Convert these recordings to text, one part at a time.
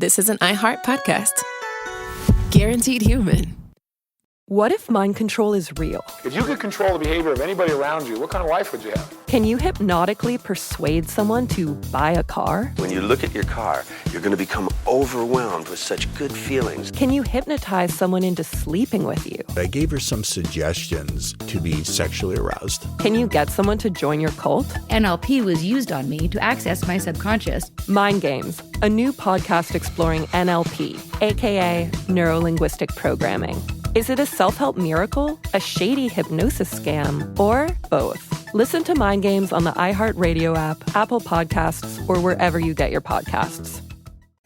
this is an iHeart podcast. Guaranteed human. What if mind control is real? If you could control the behavior of anybody around you, what kind of life would you have? Can you hypnotically persuade someone to buy a car? When you look at your car, you're going to become overwhelmed with such good feelings. Can you hypnotize someone into sleeping with you? I gave her some suggestions to be sexually aroused. Can you get someone to join your cult? NLP was used on me to access my subconscious. Mind Games, a new podcast exploring NLP, aka neuro-linguistic programming. Is it a self-help miracle, a shady hypnosis scam, or both? Listen to Mind Games on the iHeartRadio app, Apple Podcasts, or wherever you get your podcasts.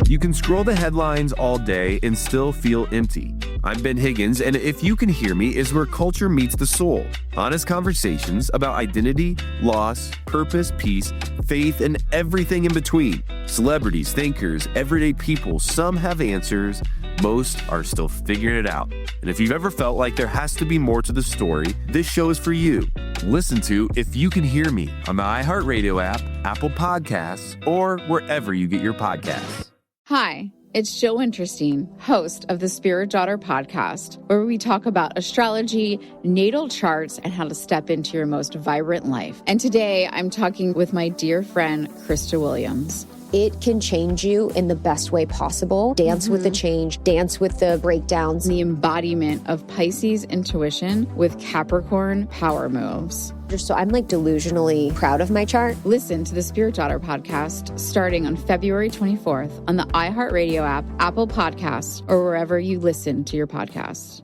You can scroll the headlines all day and still feel empty. I'm Ben Higgins, and If You Can Hear Me is where culture meets the soul. Honest conversations about identity, loss, purpose, peace, faith, and everything in between. Celebrities, thinkers, everyday people, some have answers, most are still figuring it out. And if you've ever felt like there has to be more to the story, this show is for you. Listen to If You Can Hear Me on the iHeartRadio app, Apple Podcasts, or wherever you get your podcasts. Hi, it's Jill Winterstein, host of the Spirit Daughter podcast, where we talk about astrology, natal charts, and how to step into your most vibrant life. And today I'm talking with my dear friend, Krista Williams. It can change you in the best way possible. Dance with the change, dance with the breakdowns. The embodiment of Pisces intuition with Capricorn power moves. So I'm like delusionally proud of my chart. Listen to the Spirit Daughter podcast starting on February 24th on the iHeartRadio app, Apple Podcasts, or wherever you listen to your podcasts.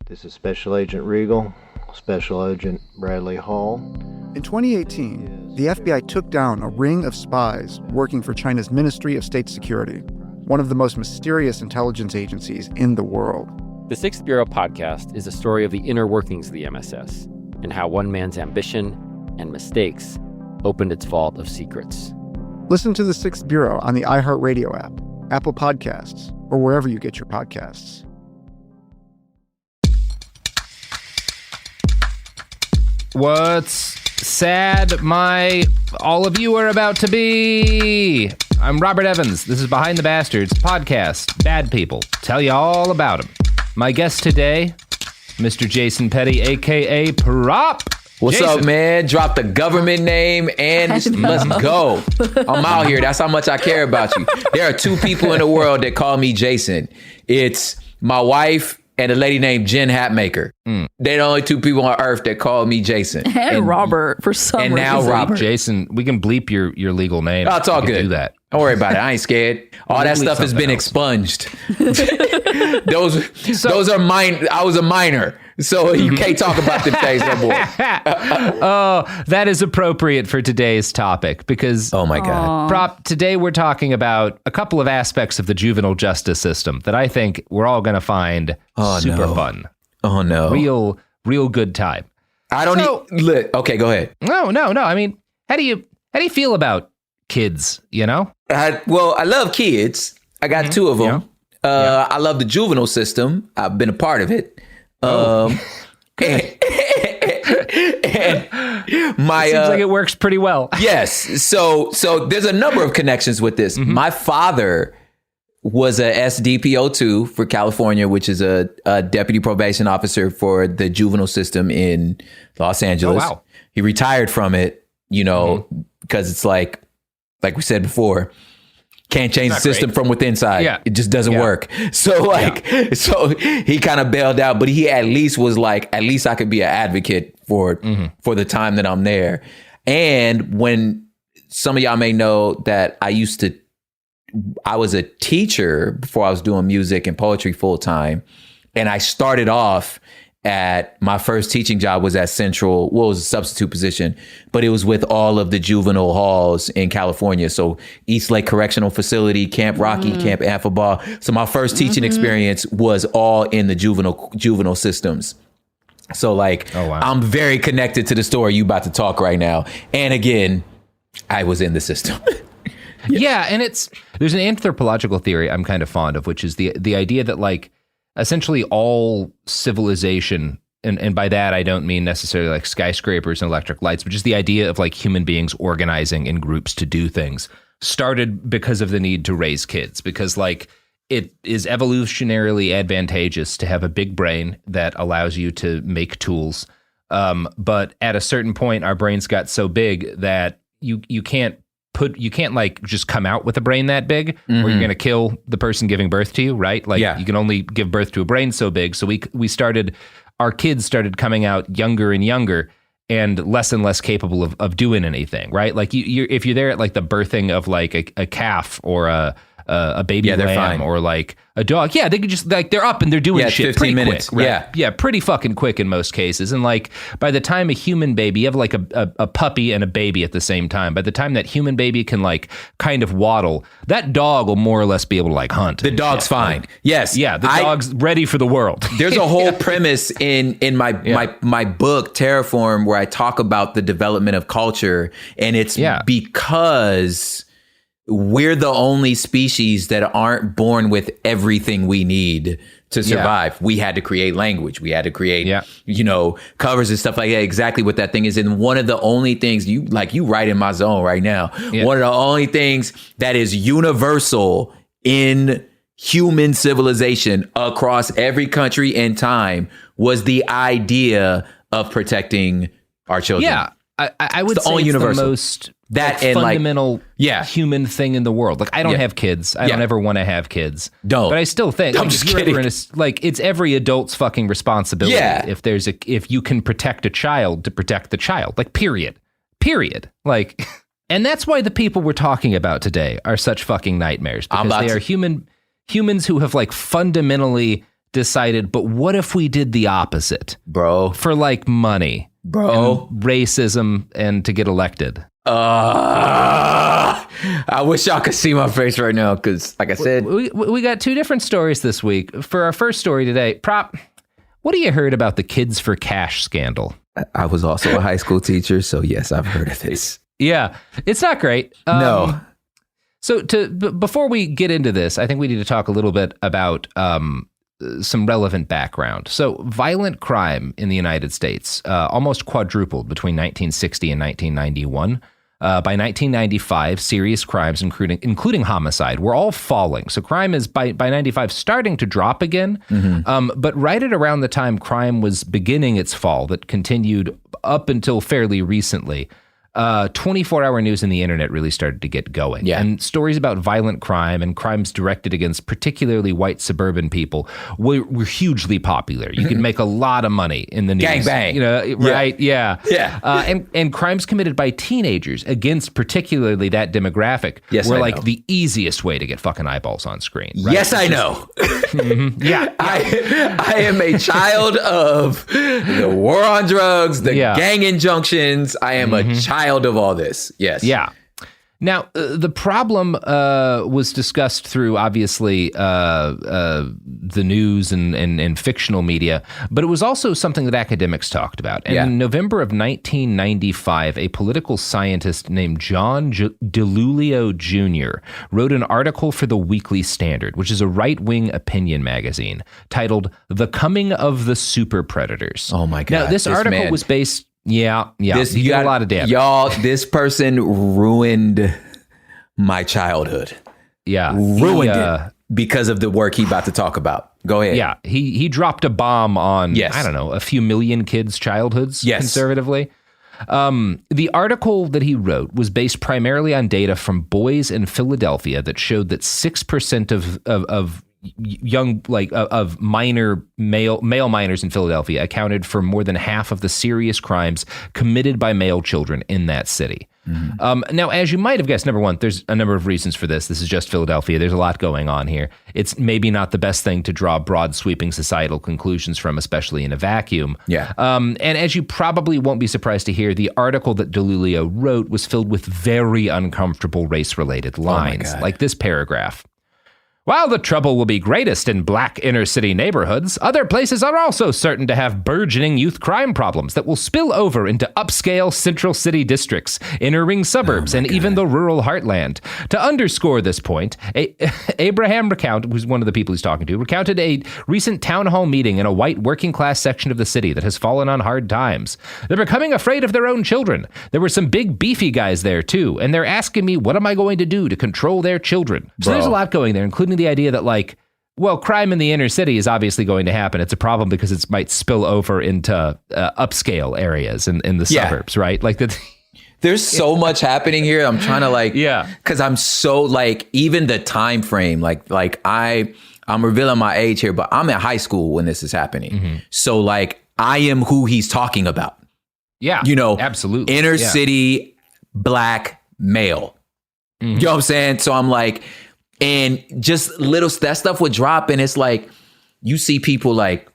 This is Special Agent Regal, Special Agent Bradley Hall. In 2018, the FBI took down a ring of spies working for China's Ministry of State Security, one of the most mysterious intelligence agencies in the world. The Sixth Bureau podcast is a story of the inner workings of the MSS and how one man's ambition and mistakes opened its vault of secrets. Listen to The Sixth Bureau on the iHeartRadio app, Apple Podcasts, or wherever you get your podcasts. What's sad all of you are about to be? I'm Robert Evans. This is Behind the Bastards podcast. Bad people. Tell you all about them. My guest today, Mr. Jason Petty, a.k.a. Prop. What's Jason. up, man? Drop the government name and let's go. I'm out here. That's how much I care about you. There are two people in the world that call me Jason. It's my wife and a lady named Jen Hatmaker. They're the only two people on earth that call me Jason. And Robert, for some reason. And now Robert. Jason, we can bleep your legal name. Oh, it's all good. Do that. Don't worry about it. I ain't scared. All that stuff has been expunged. Those are mine. I was a minor. So you can't talk about them things no more. Oh, that is appropriate for today's topic because, oh my God. Prop, today we're talking about a couple of aspects of the juvenile justice system that I think we're all going to find super fun. Oh no. Real good time. I don't okay, go ahead. No. I mean, how do you feel about kids, you know? I love kids. I got two of them. I love the juvenile system. I've been a part of it. And my seems like it works pretty well. Yes. So there's a number of connections with this. My father was a SDPO2 for California, which is a deputy probation officer for the juvenile system in Los Angeles. Oh, wow. He retired from it, because it's like we said before, can't change the system from within side. Yeah. It just doesn't work. So so he kind of bailed out, but he at least was like, at least I could be an advocate for the time that I'm there. And when some of y'all may know that I was a teacher before I was doing music and poetry full time. And I started off at my first teaching job was at Central. Well, it was a substitute position, but it was with all of the juvenile halls in California. So East Lake Correctional Facility, Camp Rocky, Camp Amphiball. So my first teaching experience was all in the juvenile systems. So I'm very connected to the story you about to talk right now. And again, I was in the system. Yeah. And there's an anthropological theory I'm kind of fond of, which is the idea that essentially all civilization, and by that I don't mean necessarily like skyscrapers and electric lights, but just the idea of human beings organizing in groups to do things started because of the need to raise kids, because like it is evolutionarily advantageous to have a big brain that allows you to make tools. But at a certain point, our brains got so big that you can't like just come out with a brain that big, or you're going to kill the person giving birth to you, right? Like you can only give birth to a brain so big. So our kids started coming out younger and younger and less capable of doing anything, right? Like if you're there at like the birthing of like a calf or a baby lamb or like a dog, they could just like they're up and they're doing shit 15 pretty minutes. quick, right? Yeah, pretty fucking quick in most cases. And like by the time a human baby, you have like a puppy and a baby at the same time. By the time that human baby can like kind of waddle, that dog will more or less be able to like hunt. The dog's fine. Like, yes. Yeah, the dog's ready for the world. There's a whole premise in my book Terraform where I talk about the development of culture, and it's because we're the only species that aren't born with everything we need to survive. Yeah. We had to create language. We had to create, covers and stuff like that. Exactly what that thing is. And one of the only things you right in my zone right now. Yeah. One of the only things that is universal in human civilization across every country and time was the idea of protecting our children. Yeah. I would say it's the most fundamental human thing in the world. Like I don't have kids. I don't ever want to have kids. Don't. But I still think I'm just kidding. It's every adult's fucking responsibility. Yeah. If you can protect a child, to protect the child. Like period. Like, and that's why the people we're talking about today are such fucking nightmares, because they are humans who have like fundamentally decided, but what if we did the opposite, bro? For like money. Bro, and racism, and to get elected. I wish y'all could see my face right now, because like I said, we got two different stories this week. For our first story today, what have you heard about the Kids for Cash scandal? I was also a high school teacher, so yes, I've heard of this. Yeah, it's not great. No. So before we get into this, I think we need to talk a little bit about some relevant background. So violent crime in the United States almost quadrupled between 1960 and 1991. By 1995, serious crimes, including homicide, were all falling. So crime is by 95 starting to drop again. But right at around the time crime was beginning its fall, that continued up until fairly recently, 24-hour news and the internet really started to get going. Yeah. And stories about violent crime and crimes directed against particularly white suburban people were hugely popular. You could make a lot of money in the news. Gangbang. Right? Yeah. And crimes committed by teenagers against particularly that demographic were like the easiest way to get fucking eyeballs on screen. Right? Yes, I know. Yeah. I am a child of the war on drugs, the gang injunctions. I am a child of all this. Yes. Yeah. Now, the problem was discussed through, obviously, the news and fictional media, but it was also something that academics talked about. And in November of 1995, a political scientist named John DeLulio Jr. wrote an article for the Weekly Standard, which is a right-wing opinion magazine, titled "The Coming of the Super Predators." Oh, my God. Now, this article was based... Yeah. He did a lot of damage. Y'all, this person ruined my childhood. Yeah. Ruined it because of the work he's about to talk about. Go ahead. Yeah. He dropped a bomb on, I don't know, a few million kids' childhoods, conservatively. The article that he wrote was based primarily on data from boys in Philadelphia that showed that 6% of young, of minor male minors in Philadelphia accounted for more than half of the serious crimes committed by male children in that city. Now, as you might have guessed, number one, there's a number of reasons for this. This is just Philadelphia. There's a lot going on here. It's maybe not the best thing to draw broad sweeping societal conclusions from, especially in a vacuum. Yeah. And as you probably won't be surprised to hear, the article that DeLulio wrote was filled with very uncomfortable race-related lines, like this paragraph. While the trouble will be greatest in black inner-city neighborhoods, other places are also certain to have burgeoning youth crime problems that will spill over into upscale central city districts, inner-ring suburbs, and even the rural heartland. To underscore this point, Abraham who's one of the people he's talking to, recounted a recent town hall meeting in a white working-class section of the city that has fallen on hard times. They're becoming afraid of their own children. There were some big beefy guys there, too, and they're asking me, what am I going to do to control their children? So there's a lot going there, including the idea that, like, well, crime in the inner city is obviously going to happen. It's a problem because it might spill over into upscale areas in the suburbs, right? Like that. There's so much happening here. I'm trying to because I'm so like, even the time frame, I'm revealing my age here, but I'm in high school when this is happening. Mm-hmm. So like, I am who he's talking about. Yeah, absolutely. Inner city, black male. Mm-hmm. You know what I'm saying? So I'm like, and just that stuff would drop, and it's like, you see people like,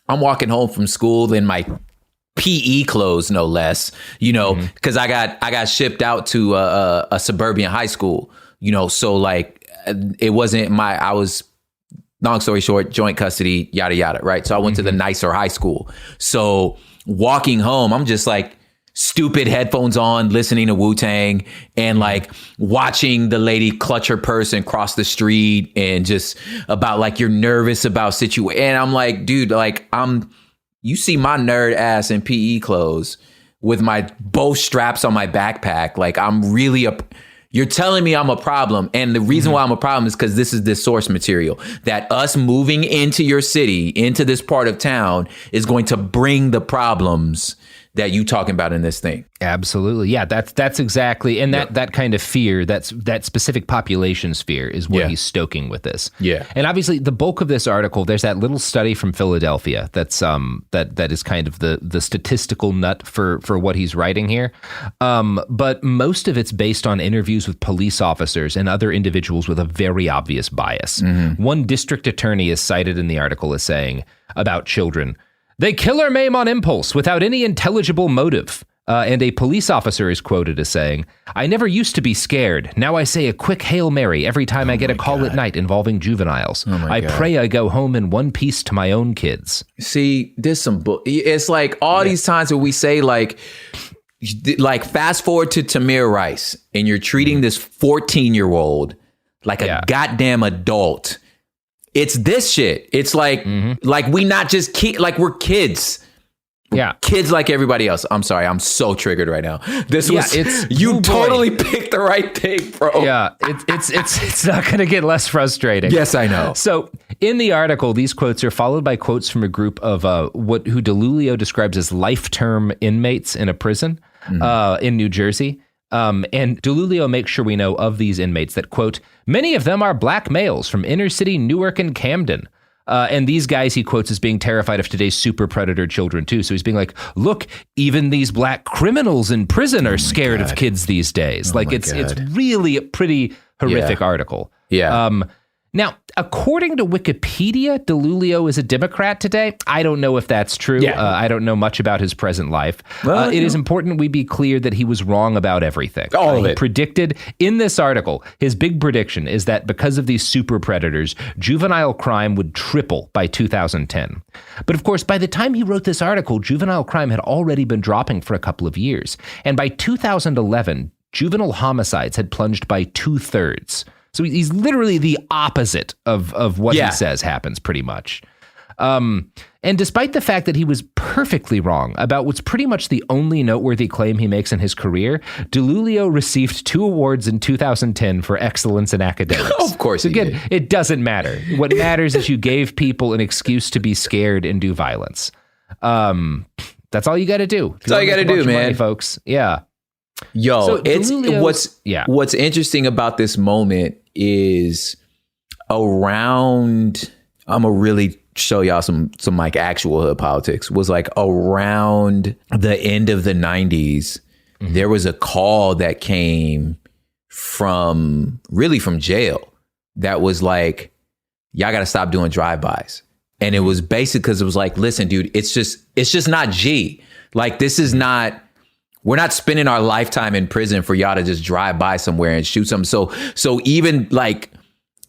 I'm walking home from school in my PE clothes, no less, because I got shipped out to a suburban high school, so like, it wasn't I was, long story short, joint custody, yada, yada. Right. So I went to the nicer high school. So walking home, I'm just like, stupid headphones on, listening to Wu-Tang, and like watching the lady clutch her purse and cross the street, and just about like, you're nervous about situation. And I'm like, dude, like you see my nerd ass in PE clothes with my both straps on my backpack. Like I'm really you're telling me I'm a problem. And the reason why I'm a problem is because this is the source material that us moving into your city, into this part of town, is going to bring the problems that you talking about in this thing. Absolutely. Yeah, that's exactly. And that kind of fear, that specific population's fear is what he's stoking with this. Yeah. And obviously the bulk of this article, there's that little study from Philadelphia that's that is kind of the statistical nut for what he's writing here. But most of it's based on interviews with police officers and other individuals with a very obvious bias. Mm-hmm. One district attorney is cited in the article as saying about children, they kill or maim on impulse without any intelligible motive. And a police officer is quoted as saying, I never used to be scared. Now I say a quick Hail Mary every time I get a call at night involving juveniles. I pray I go home in one piece to my own kids. See, there's some it's like all these times where we say like fast forward to Tamir Rice, and you're treating this 14-year-old like a goddamn adult. It's this shit. It's like, like we not just like we're kids. Yeah. Kids like everybody else. I'm sorry. I'm so triggered right now. You totally picked the right thing, bro. Yeah. It's not going to get less frustrating. Yes, I know. So in the article, these quotes are followed by quotes from a group of who DeLulio describes as life-term inmates in a prison in New Jersey. And DeLulio makes sure we know of these inmates that, quote, many of them are black males from inner city Newark and Camden. And these guys he quotes as being terrified of today's super predator children, too. So he's being like, look, even these black criminals in prison are scared of kids these days. Like it's really a pretty horrific article. Yeah. Now, according to Wikipedia, DeLulio is a Democrat today. I don't know if that's true. Yeah. I don't know much about his present life. It is important we be clear that he was wrong about everything. All of it. He predicted in this article, his big prediction is that because of these super predators, juvenile crime would triple by 2010. But of course, by the time he wrote this article, juvenile crime had already been dropping for a couple of years. And by 2011, juvenile homicides had plunged by 2/3. So he's literally the opposite of what he says happens pretty much. And despite the fact that he was perfectly wrong about what's pretty much the only noteworthy claim he makes in his career, DeLulio received 2 awards in 2010 for excellence in academics. Of course so again, it doesn't matter. What matters is you gave people an excuse to be scared and do violence. That's all you got to do. That's all you got to do, man. Money, folks. Yeah. Yo, what's interesting about this moment is around, I'm gonna really show y'all some like actual hood politics, was like around the end of the 90s, there was a call that came from jail that was like, y'all gotta stop doing drive-bys. And it was basically because it was like, listen, dude, it's just not G. Like, this is not, we're not spending our lifetime in prison for y'all to just drive by somewhere and shoot something. So even like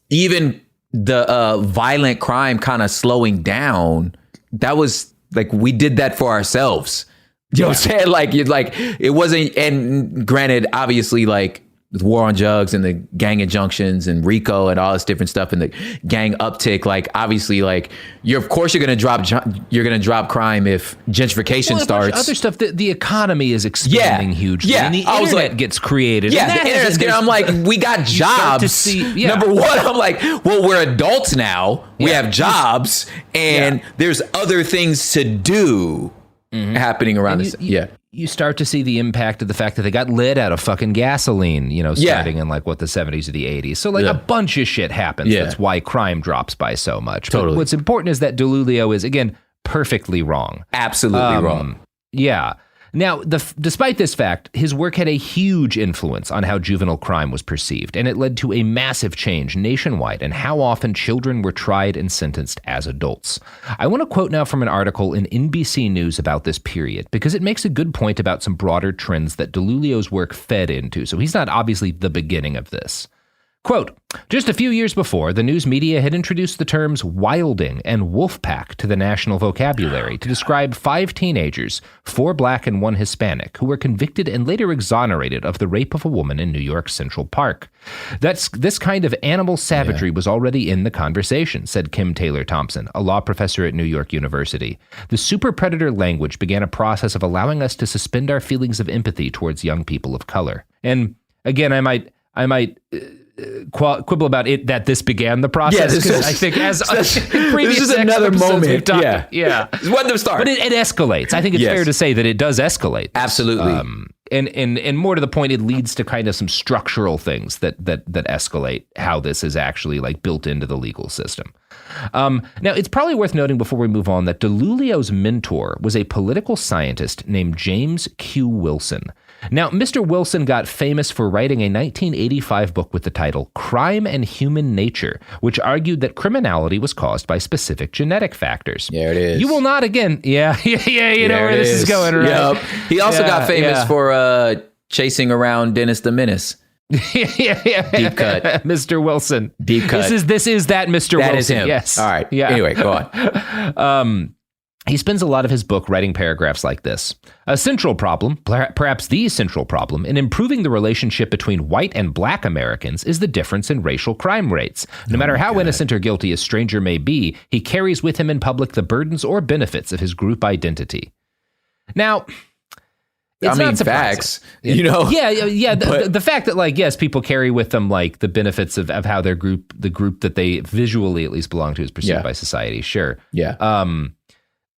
even the violent crime kind of slowing down, that was like, we did that for ourselves. You know what I'm saying? Like, it wasn't, and granted, obviously, like, with war on drugs and the gang injunctions and RICO and all this different stuff and the gang uptick, like, obviously, like, you're gonna drop crime if gentrification starts. Other stuff, the economy is expanding hugely. Yeah, and the internet gets created. Yeah, the internet's getting, I'm like, we got jobs. Number one, I'm like, well, we're adults now. We have jobs, and there's other things to do happening around this. You start to see the impact of the fact that they got lead out of fucking gasoline, starting in like what, the 70s or the 80s. So like a bunch of shit happens. That's why crime drops by so much. Totally. But what's important is that DeLulio is, again, perfectly wrong. Absolutely wrong. Yeah. Now, despite this fact, his work had a huge influence on how juvenile crime was perceived, and it led to a massive change nationwide in how often children were tried and sentenced as adults. I want to quote now from an article in NBC News about this period, because it makes a good point about some broader trends that DeLulio's work fed into, so he's not obviously the beginning of this. Quote, just a few years before, the news media had introduced the terms wilding and wolf pack to the national vocabulary to describe 5 teenagers, 4 black and 1 Hispanic, who were convicted and later exonerated of the rape of a woman in New York's Central Park. This kind of animal savagery was already in the conversation, said Kim Taylor Thompson, a law professor at New York University. The super predator language began a process of allowing us to suspend our feelings of empathy towards young people of color. And again, I might quibble about it that this began the process, because I think as previous this is another moment. It wasn't the start, but it escalates. I think it's fair to say that it does escalate. Absolutely. And more to the point, it leads to kind of some structural things that escalate how this is actually like built into the legal system. Now, it's probably worth noting before we move on that DeLulio's mentor was a political scientist named James Q. Wilson. Now, Mr. Wilson got famous for writing a 1985 book with the title Crime and Human Nature, which argued that criminality was caused by specific genetic factors. There it is. You will not again. You know where this is going, right? Yep. He also got famous for chasing around Dennis the Menace. Deep cut. Mr. Wilson. Deep cut. This is that Mr. Wilson. That is him. Yes. All right. Yeah. Anyway, go on. He spends a lot of his book writing paragraphs like this. A central problem, perhaps the central problem, in improving the relationship between white and black Americans is the difference in racial crime rates. No matter how innocent or guilty a stranger may be, he carries with him in public the burdens or benefits of his group identity. That not facts, The fact that, like, yes, people carry with them like the benefits of how the group that they visually at least belong to is perceived by society. Sure. Yeah.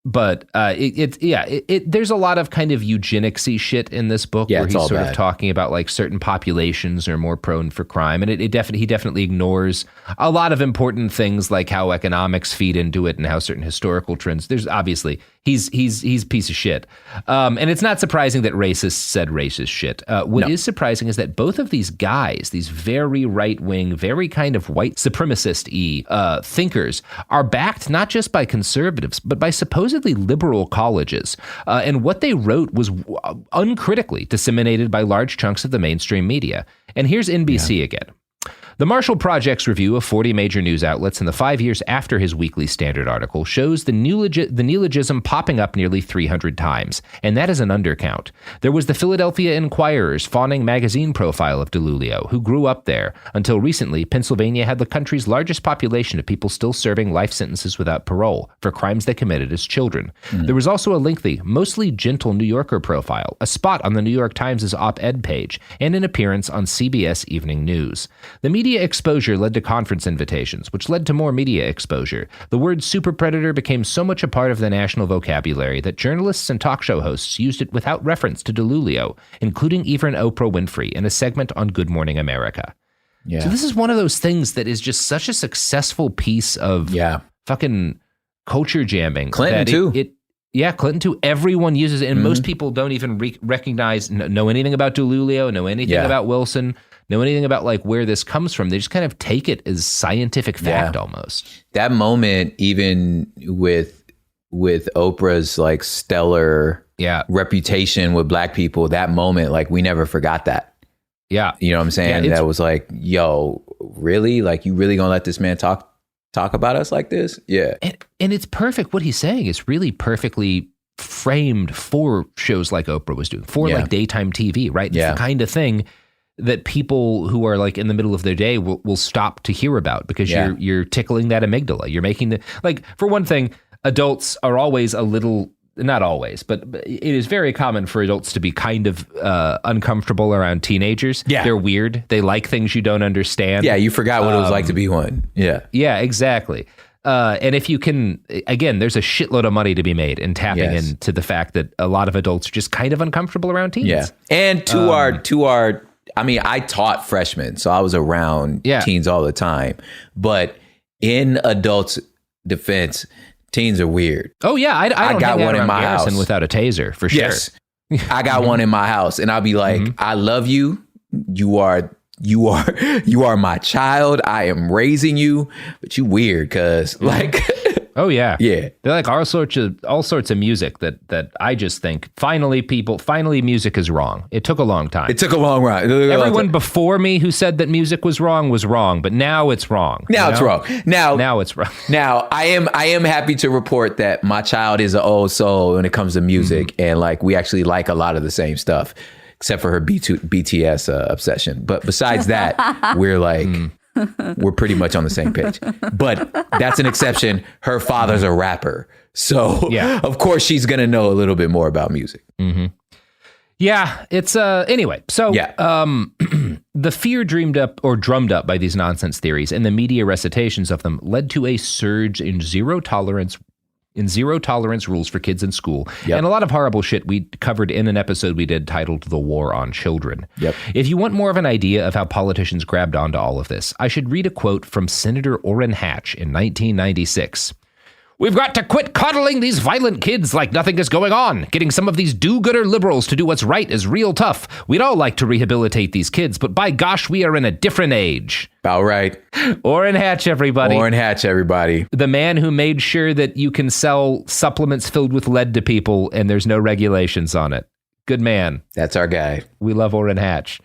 But there's a lot of kind of eugenics-y shit in this book where he's sort of talking about like certain populations are more prone for crime, and he definitely ignores a lot of important things like how economics feed into it and how certain historical trends. There's obviously he's a piece of shit, and it's not surprising that racists said racist shit. What is surprising is that both of these guys, these very right-wing, very kind of white supremacist-y thinkers, are backed not just by conservatives but by supposedly liberal colleges, and what they wrote was uncritically disseminated by large chunks of the mainstream media. And here's NBC again. The Marshall Project's review of 40 major news outlets in the 5 years after his Weekly Standard article shows the neologism popping up nearly 300 times, and that is an undercount. There was the Philadelphia Inquirer's fawning magazine profile of DeLulio, who grew up there. Until recently, Pennsylvania had the country's largest population of people still serving life sentences without parole for crimes they committed as children. There was also a lengthy, mostly gentle New Yorker profile, a spot on the New York Times' op-ed page, and an appearance on CBS Evening News. The media exposure led to conference invitations, which led to more media exposure. The word super predator became so much a part of the national vocabulary that journalists and talk show hosts used it without reference to DeLulio, including even Oprah Winfrey in a segment on Good Morning America. Yeah. So this is one of those things that is just such a successful piece of fucking culture jamming. Clinton too. Clinton too. Everyone uses it, and most people don't even recognize, know anything about DeLulio, know anything about Wilson, know anything about like where this comes from. They just kind of take it as scientific fact almost. That moment, even with Oprah's like stellar reputation with black people, that moment, like we never forgot that. Yeah. You know what I'm saying? That was like, yo, really? Like, you really gonna let this man talk about us like this? Yeah. And it's perfect. What he's saying is really perfectly framed for shows like Oprah was doing, for like daytime TV, right? It's the kind of thing that people who are like in the middle of their day will stop to hear about, because you're tickling that amygdala. You're making like, for one thing, adults are always a little, not always, but it is very common for adults to be kind of uncomfortable around teenagers. Yeah. They're weird. They like things you don't understand. Yeah, you forgot what it was like to be one. Yeah. Yeah, exactly. And if you can, again, there's a shitload of money to be made in tapping into the fact that a lot of adults are just kind of uncomfortable around teens. Yeah. And to our, I mean, I taught freshmen, so I was around teens all the time. But in adults' defense, teens are weird. Oh yeah, I got one in my house without a taser, for sure. Yes, I got one in my house, and I'll be like, I love you. You are my child. I am raising you, but you weird, cause like. Oh yeah, yeah. They're like all sorts of music that I just think finally music is wrong. It took a long time. It took a long ride. Everyone before me who said that music was wrong, but now it's wrong. Now it's wrong. Now it's wrong. Now I am happy to report that my child is an old soul when it comes to music, and like we actually like a lot of the same stuff, except for her BTS obsession. But besides that, we're like. We're pretty much on the same page, but that's an exception. Her father's a rapper, so of course she's gonna know a little bit more about music. Mm-hmm. Yeah, it's anyway. So the fear drummed up by these nonsense theories and the media recitations of them led to a surge in zero tolerance rules for kids in school, and a lot of horrible shit we covered in an episode we did titled The War on Children. Yep. If you want more of an idea of how politicians grabbed onto all of this, I should read a quote from Senator Orrin Hatch in 1996. "We've got to quit coddling these violent kids like nothing is going on. Getting some of these do-gooder liberals to do what's right is real tough. We'd all like to rehabilitate these kids, but by gosh, we are in a different age." About right. Orrin Hatch, everybody. Orrin Hatch, everybody. The man who made sure that you can sell supplements filled with lead to people and there's no regulations on it. Good man. That's our guy. We love Orrin Hatch.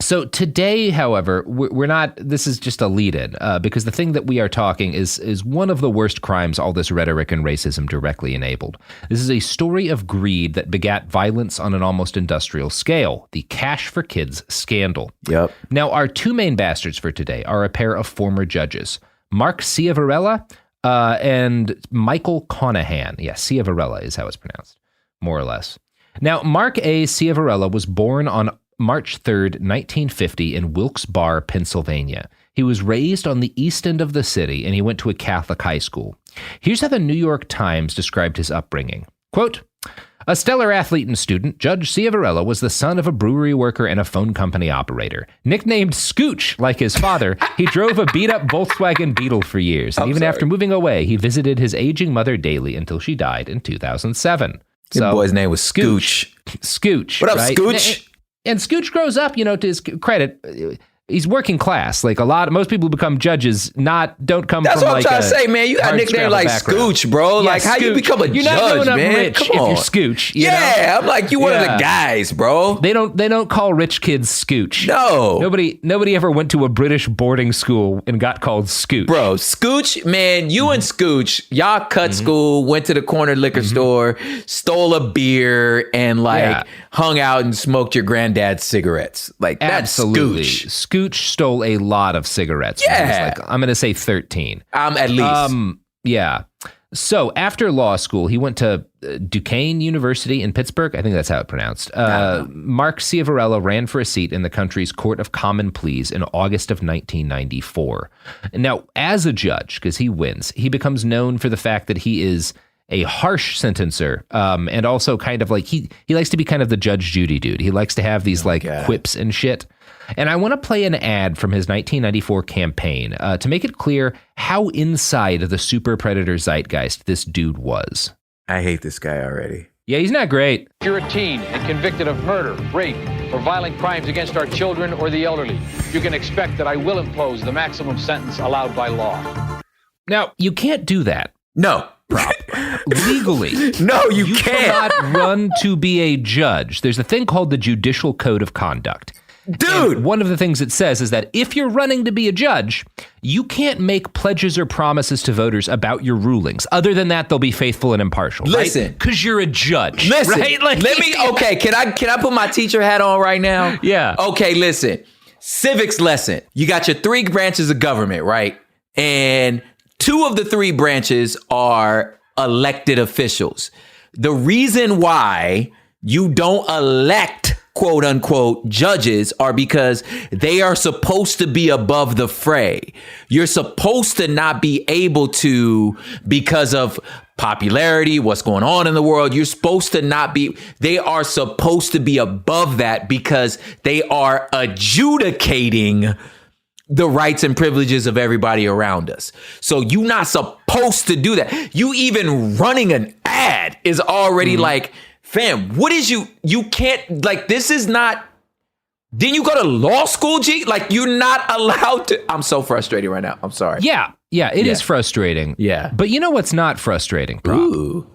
So today, however, we're not, this is just a lead-in, because the thing that we are talking is one of the worst crimes all this rhetoric and racism directly enabled. This is a story of greed that begat violence on an almost industrial scale, the Cash for Kids scandal. Yep. Now, our two main bastards for today are a pair of former judges, Mark Ciavarella and Michael Conahan. Yeah, Ciavarella is how it's pronounced, more or less. Now, Mark A. Ciavarella was born on March 3rd, 1950 in Wilkes-Barre, Pennsylvania. He was raised on the east end of the city, and he went to a Catholic high school. Here's how the New York Times described his upbringing. Quote, "A stellar athlete and student, Judge Ciavarella was the son of a brewery worker and a phone company operator. Nicknamed Scooch, like his father, he drove a beat-up Volkswagen Beetle for years, and after moving away, he visited his aging mother daily until she died in 2007. Your boy's name was Scooch. Scooch. What up, right? Scooch? And Scooch grows up, to his credit, he's working class. Like most people who become judges don't come That's from what I'm trying to say, man. You got a nickname like background. Scooch, bro. Yeah, like how Scooch. you become a you're judge, not man? Rich Come if on. you're Scooch. You know? I'm like you one of the guys, bro. They don't call rich kids Scooch. No. Nobody ever went to a British boarding school and got called Scooch. Bro, Scooch, man, you and Scooch, y'all cut school, went to the corner liquor store, stole a beer, and hung out and smoked your granddad's cigarettes. Like that's Absolutely. Scooch. Scooch stole a lot of cigarettes. Yeah. I'm going to say 13. At least. Yeah. So after law school, he went to Duquesne University in Pittsburgh. I think that's how it's pronounced. Mark Ciavarella ran for a seat in the country's Court of Common Pleas in August of 1994. Now, as a judge, because he wins, he becomes known for the fact that he is a harsh sentencer, and also kind of like he likes to be kind of the Judge Judy dude. He likes to have these quips and shit. And I want to play an ad from his 1994 campaign to make it clear how inside the super predator zeitgeist this dude was. I hate this guy already. Yeah, he's not great. If you're a teen and convicted of murder, rape, or violent crimes against our children or the elderly, you can expect that I will impose the maximum sentence allowed by law. Now, you can't do that. No. Legally. No, you can't. Cannot run to be a judge. There's a thing called the Judicial Code of Conduct. Dude! And one of the things it says is that if you're running to be a judge, you can't make pledges or promises to voters about your rulings. Other than that, they'll be faithful and impartial. Listen. Because you're a judge. Listen. Right? Like, Okay, can I put my teacher hat on right now? Yeah. Okay, listen. Civics lesson. You got your 3 branches of government, right? And 2 of the 3 branches are elected officials. The reason why you don't elect quote unquote judges are because they are supposed to be above the fray. You're supposed to not be able to, because of popularity, what's going on in the world, you're supposed to not be, they are supposed to be above that because they are adjudicating the rights and privileges of everybody around us. So you're not supposed to do that. You even running an ad is already like, fam, what is you can't, like, this is not, didn't you go to law school, G? Like, you're not allowed to. I'm so frustrated right now. I'm sorry. Yeah, it is frustrating. Yeah. But you know what's not frustrating, Prop?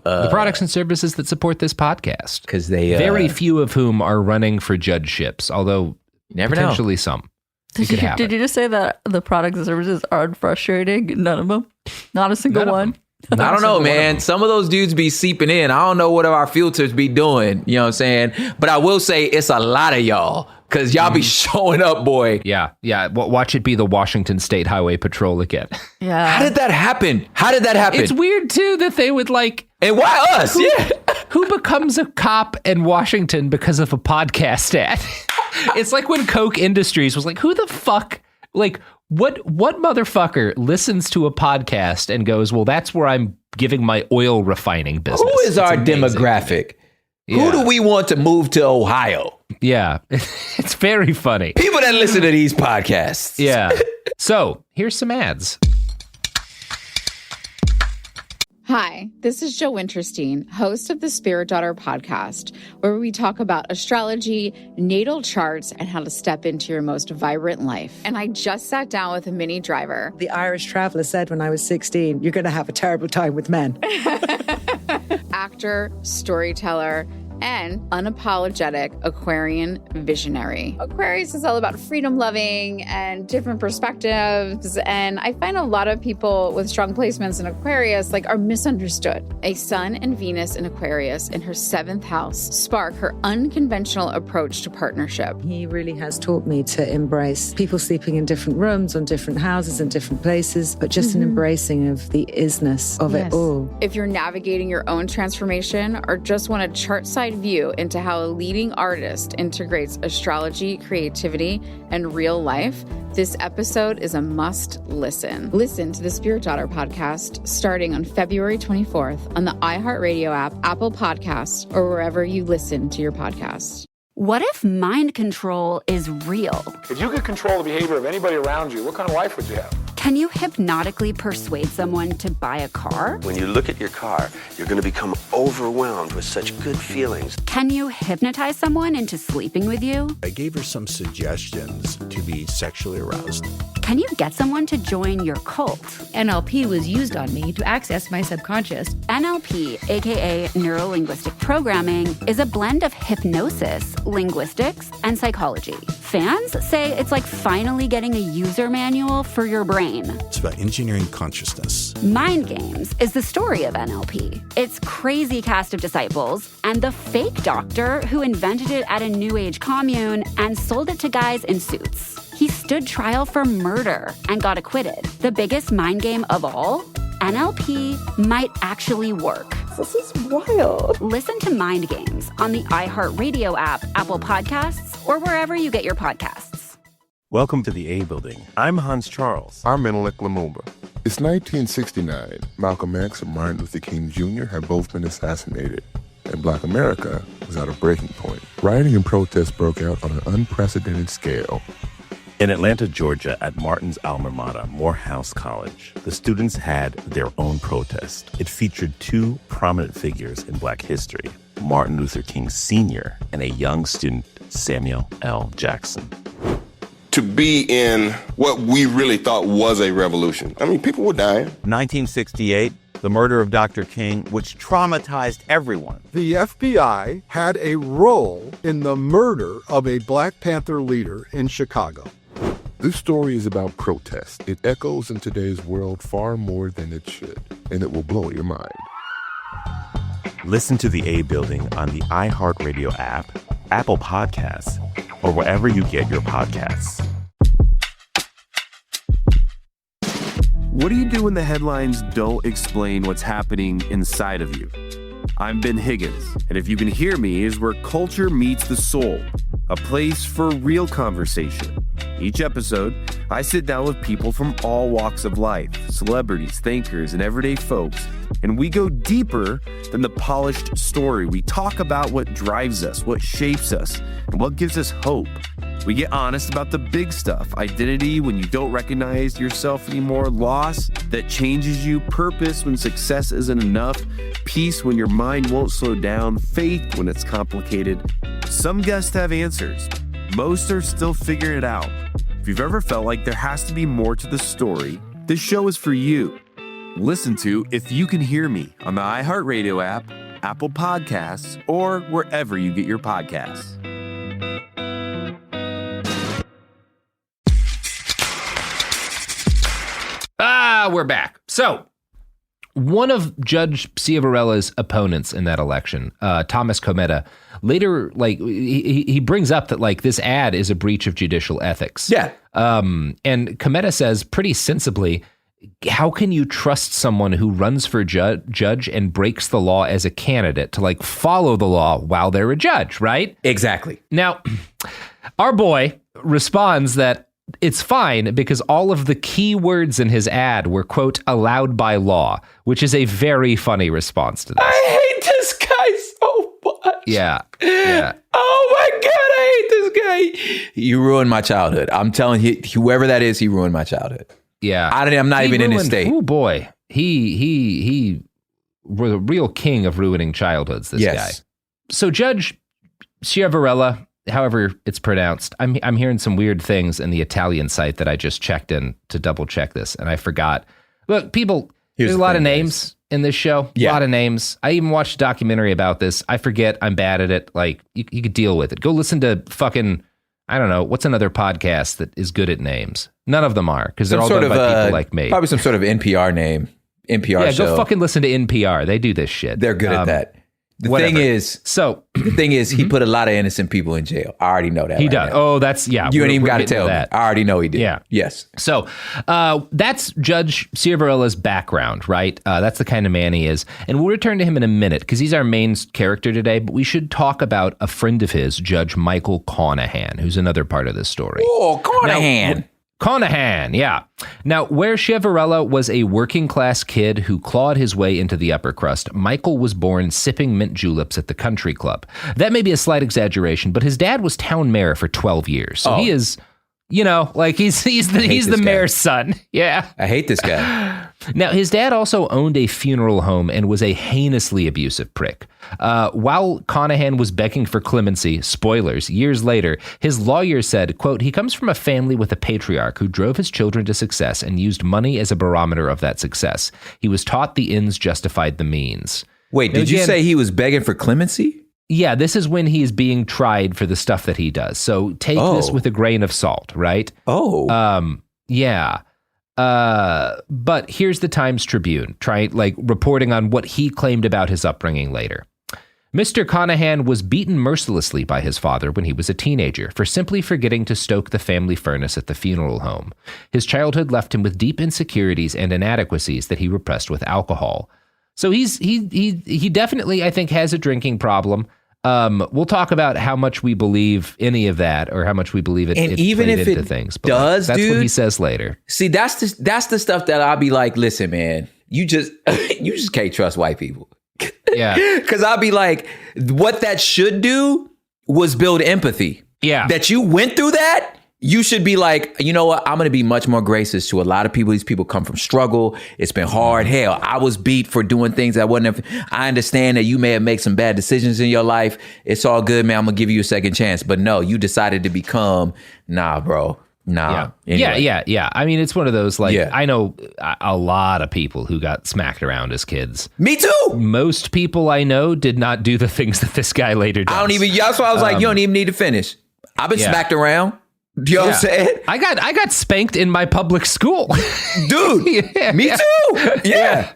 The products and services that support this podcast. Because they... very few of whom are running for judgeships, although potentially some. Did you just say that the products and services aren't frustrating? None of them? Not a single one? I don't know, man. Some of those dudes be seeping in. I don't know what our filters be doing. You know what I'm saying? But I will say it's a lot of y'all because y'all be showing up, boy. Yeah. Watch it be the Washington State Highway Patrol again. Yeah. How did that happen? It's weird, too, that they would like... And why us? Who becomes a cop in Washington because of a podcast ad? It's like when Koch Industries was like, who the fuck... Like, what motherfucker listens to a podcast and goes, well, that's where I'm giving my oil refining business? Who is our demographic? Yeah. Who do we want to move to Ohio? Yeah, it's very funny. People that listen to these podcasts. Yeah. So here's some ads. Hi, this is Jo Winterstein, host of the Spirit Daughter podcast, where we talk about astrology, natal charts, and how to step into your most vibrant life. And I just sat down with a Minnie Driver. The Irish traveller said when I was 16, you're going to have a terrible time with men. Actor, storyteller, and unapologetic Aquarian visionary. Aquarius is all about freedom loving and different perspectives. And I find a lot of people with strong placements in Aquarius are misunderstood. A Sun and Venus in Aquarius in her 7th house spark her unconventional approach to partnership. He really has taught me to embrace people sleeping in different rooms, on different houses, in different places, but just an embracing of the isness of it all. If you're navigating your own transformation or just want a chart side view into how a leading artist integrates astrology, creativity, and real life, this episode is a must listen. Listen to the Spirit Daughter podcast starting on February 24th on the iHeartRadio app, Apple Podcasts, or wherever you listen to your podcasts. What if mind control is real? If you could control the behavior of anybody around you, what kind of life would you have? Can you hypnotically persuade someone to buy a car? When you look at your car, you're going to become overwhelmed with such good feelings. Can you hypnotize someone into sleeping with you? I gave her some suggestions to be sexually aroused. Can you get someone to join your cult? NLP was used on me to access my subconscious. NLP, aka Neuro-Linguistic Programming, is a blend of hypnosis, linguistics, and psychology. Fans say it's like finally getting a user manual for your brain. It's about engineering consciousness. Mind Games is the story of NLP. Its crazy cast of disciples and the fake doctor who invented it at a New Age commune and sold it to guys in suits. He stood trial for murder and got acquitted. The biggest mind game of all? NLP might actually work. This is wild. Listen to Mind Games on the iHeartRadio app, Apple Podcasts, or wherever you get your podcasts. Welcome to the A Building. I'm Hans Charles. I'm Menelik Lumumba. It's 1969. Malcolm X and Martin Luther King Jr. had both been assassinated, and Black America was at a breaking point. Rioting and protests broke out on an unprecedented scale. In Atlanta, Georgia, at Martin's alma mater, Morehouse College, the students had their own protest. It featured 2 prominent figures in Black history, Martin Luther King Sr. and a young student, Samuel L. Jackson. To be in what we really thought was a revolution. I mean, people were dying. 1968, the murder of Dr. King, which traumatized everyone. The FBI had a role in the murder of a Black Panther leader in Chicago. This story is about protest. It echoes in today's world far more than it should, and it will blow your mind. Listen to The A Building on the iHeartRadio app, Apple Podcasts, or wherever you get your podcasts. What do you do when the headlines don't explain what's happening inside of you? I'm Ben Higgins, and if you can hear me is where culture meets the soul, a place for real conversation. Each episode, I sit down with people from all walks of life, celebrities, thinkers, and everyday folks, and we go deeper than the polished story. We talk about what drives us, what shapes us, and what gives us hope. We get honest about the big stuff: identity when you don't recognize yourself anymore, loss that changes you, purpose when success isn't enough, peace when your mind won't slow down, faith when it's complicated. Some guests have answers. Most are still figuring it out. If you've ever felt like there has to be more to the story, this show is for you. Listen to If You Can Hear Me on the iHeartRadio app, Apple Podcasts, or wherever you get your podcasts. We're back. So, one of Judge Ciavarella's opponents in that election, Thomas Cometa, later, he brings up that, this ad is a breach of judicial ethics. Yeah. And Cometa says pretty sensibly, how can you trust someone who runs for judge and breaks the law as a candidate to, follow the law while they're a judge, right? Exactly. Now, our boy responds that it's fine because all of the key words in his ad were, quote, allowed by law, which is a very funny response to this. I hate this guy so much. Yeah. Oh my God, I hate this guy. You ruined my childhood. I'm telling you, whoever that is, he ruined my childhood. Yeah. I'm not even in his state. Oh boy. He was a real king of ruining childhoods, this guy. So Judge Ciavarella, however it's pronounced, I'm hearing some weird things in the Italian site that I just checked in to double check this, and I forgot. Look, people, there's a lot of names in this show. Yeah. A lot of names. I even watched a documentary about this. I forget. I'm bad at it. You could deal with it. Go listen to fucking, I don't know, what's another podcast that is good at names? None of them are, because they're all done by people like me. Probably some sort of NPR name. NPR show. Yeah, go fucking listen to NPR. They do this shit. They're good at that. The thing is, he put a lot of innocent people in jail. I already know that. He does. Oh, that's, yeah. You ain't even got to tell me. I already know he did. Yeah. Yes. So that's Judge Ciavarella's background, right? That's the kind of man he is. And we'll return to him in a minute because he's our main character today. But we should talk about a friend of his, Judge Michael Conahan, who's another part of this story. Oh, Conahan. Conahan, yeah. Now, where Ciavarella was a working-class kid who clawed his way into the upper crust, Michael was born sipping mint juleps at the country club. That may be a slight exaggeration, but his dad was town mayor for 12 years. So he is, he's the mayor's son. Yeah. I hate this guy. Now, his dad also owned a funeral home and was a heinously abusive prick. While Conahan was begging for clemency, spoilers, years later, his lawyer said, quote, he comes from a family with a patriarch who drove his children to success and used money as a barometer of that success. He was taught the ends justified the means. Wait, did you say he was begging for clemency? Yeah, this is when he is being tried for the stuff that he does. So take this with a grain of salt, right? Yeah. But here's the Times Tribune, reporting on what he claimed about his upbringing later. Mr. Conahan was beaten mercilessly by his father when he was a teenager for simply forgetting to stoke the family furnace at the funeral home. His childhood left him with deep insecurities and inadequacies that he repressed with alcohol. So he definitely, I think, has a drinking problem. We'll talk about how much we believe any of that, or how much we believe it. And even if it things, does, that's what he says later. See, that's the stuff that I'll be like, listen, man, you just can't trust white people. Yeah, because I'll be like, what that should do was build empathy. Yeah, that you went through that. You should be like, you know what? I'm going to be much more gracious to a lot of people. These people come from struggle. It's been hard. Hell, I was beat for doing things I wasn't. I understand that you may have made some bad decisions in your life. It's all good, man. I'm going to give you a second chance. But no, you decided to become, nah, bro. Nah. Yeah. Anyway. Yeah. I mean, it's one of those, like, I know a lot of people who got smacked around as kids. Me too. Most people I know did not do the things that this guy later does. That's why I was like, you don't even need to finish. I've been smacked around. You know what I'm saying? I got spanked in my public school. Dude, me too. Yeah.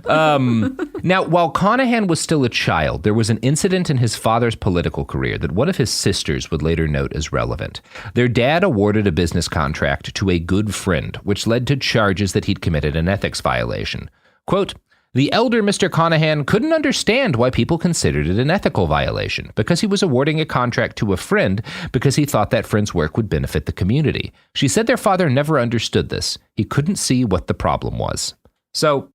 Now, while Conahan was still a child, there was an incident in his father's political career that one of his sisters would later note as relevant. Their dad awarded a business contract to a good friend, which led to charges that he'd committed an ethics violation. Quote, the elder Mr. Conahan couldn't understand why people considered it an ethical violation because he was awarding a contract to a friend because he thought that friend's work would benefit the community. She said their father never understood this. He couldn't see what the problem was. So,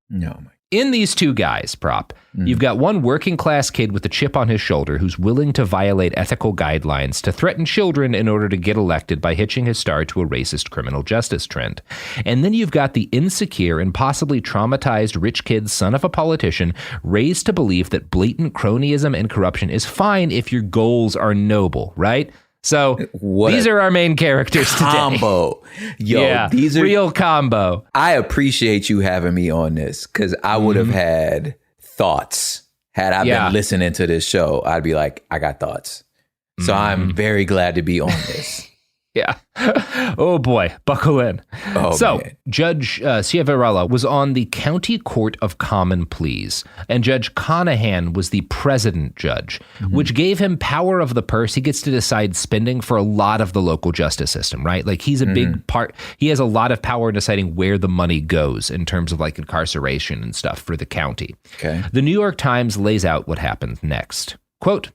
in these two guys, you've got one working class kid with a chip on his shoulder who's willing to violate ethical guidelines to threaten children in order to get elected by hitching his star to a racist criminal justice trend. And then you've got the insecure and possibly traumatized rich kid son of a politician raised to believe that blatant cronyism and corruption is fine if your goals are noble, right? So these are our main characters combo. today. Yo, these are real combo. I appreciate you having me on this because I would have had thoughts had I been listening to this show. I'd be like, I got thoughts. So I'm very glad to be on this. Yeah. Oh boy, buckle in. Man. Judge Ciavarella was on the County Court of Common Pleas, and Judge Conahan was the president judge, which gave him power of the purse. He gets to decide spending for a lot of the local justice system, right? Like he's a big part. He has a lot of power in deciding where the money goes in terms of like incarceration and stuff for the county. Okay. The New York Times lays out what happened next. Quote,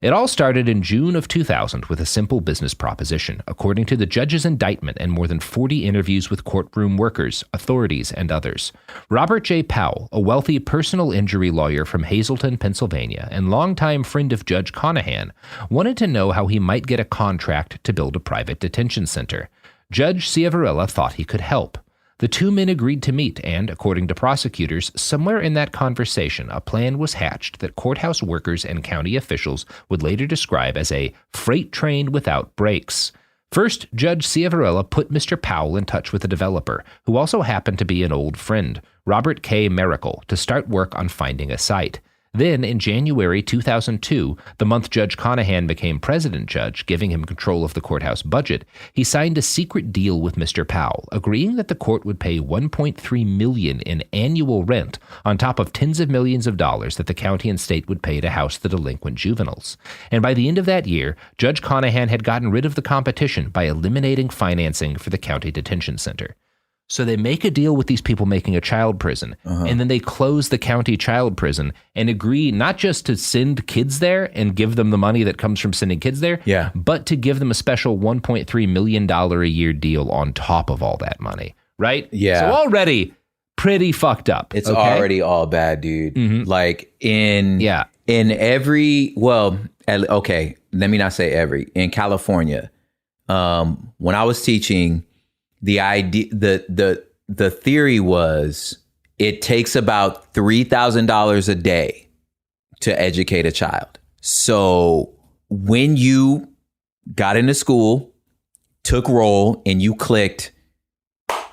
it all started in June of 2000 with a simple business proposition, according to the judge's indictment and more than 40 interviews with courtroom workers, authorities, and others. Robert J. Powell, a wealthy personal injury lawyer from Hazleton, Pennsylvania, and longtime friend of Judge Conahan, wanted to know how he might get a contract to build a private detention center. Judge Ciavarella thought he could help. The two men agreed to meet, and, according to prosecutors, somewhere in that conversation, a plan was hatched that courthouse workers and county officials would later describe as a freight train without brakes. First, Judge Ciavarella put Mr. Powell in touch with a developer, who also happened to be an old friend, Robert K. Miracle, to start work on finding a site. Then, in January 2002, the month Judge Conahan became president judge, giving him control of the courthouse budget, he signed a secret deal with Mr. Powell, agreeing that the court would pay $1.3 million in annual rent on top of tens of millions of dollars that the county and state would pay to house the delinquent juveniles. And by the end of that year, Judge Conahan had gotten rid of the competition by eliminating financing for the county detention center. So they make a deal with these people making a child prison, and then they close the county child prison and agree not just to send kids there and give them the money that comes from sending kids there, but to give them a special $1.3 million a year deal on top of all that money, right? Yeah. So already pretty fucked up. It's already all bad, dude. Like in every, okay, let me not say every. In California, when I was teaching, the idea, the theory was it takes about $3,000 a day to educate a child. So when you got into school, took roll, and you clicked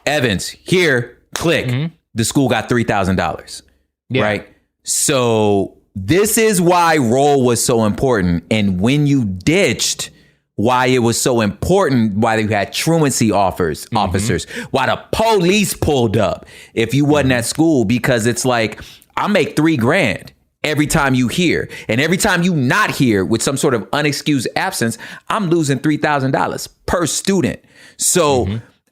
Evans here, click, the school got $3,000, right? So this is why roll was so important. And when you ditched, why it was so important, why you had truancy officers, why the police pulled up if you wasn't at school, because it's like, I make $3,000 every time you here. And every time you not here with some sort of unexcused absence, I'm losing $3,000 per student. So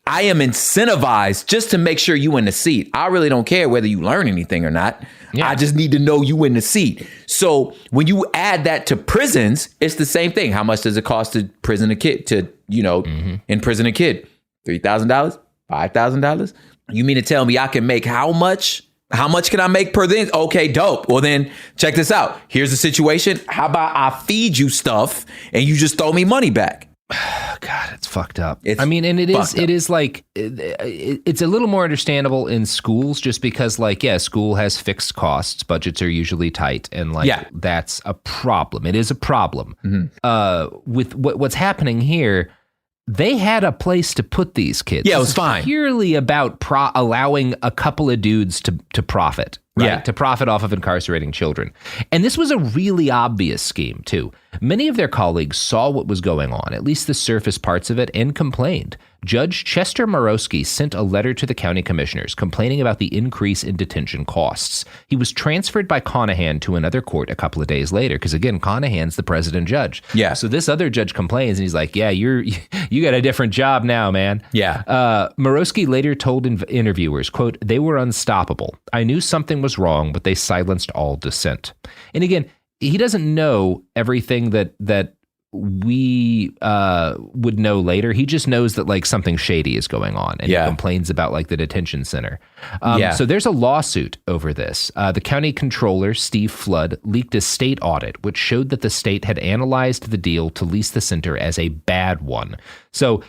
I am incentivized just to make sure you in the seat. I really don't care whether you learn anything or not. I just need to know you in the seat. So when you add that to prisons, it's the same thing. How much does it cost to prison a kid, imprison a kid? $3,000? $5,000? You mean to tell me I can make how much? How much can I make per then? Okay, dope. Well, then check this out. Here's the situation. How about I feed you stuff and you just throw me money back? God, it's fucked up. It's a little more understandable in schools just because school has fixed costs. Budgets are usually tight. And that's a problem. It is a problem. With what's happening here, they had a place to put these kids. Yeah, it was fine. Purely about allowing a couple of dudes to profit, right? Yeah. To profit off of incarcerating children. And this was a really obvious scheme, too. Many of their colleagues saw what was going on, at least the surface parts of it, and complained. Judge Chester Morosky sent a letter to the county commissioners complaining about the increase in detention costs. He was transferred by Conahan to another court a couple of days later, because again, Conahan's the president judge. Yeah. So this other judge complains, and he's like, yeah, you got a different job now, man. Yeah. Morosky later told interviewers, quote, "They were unstoppable. I knew something was wrong, but they silenced all dissent." And again, he doesn't know everything that we would know later. He just knows that like something shady is going on, and he complains about like the detention center. So there's a lawsuit over this. The county controller, Steve Flood, leaked a state audit, which showed that the state had analyzed the deal to lease the center as a bad one. So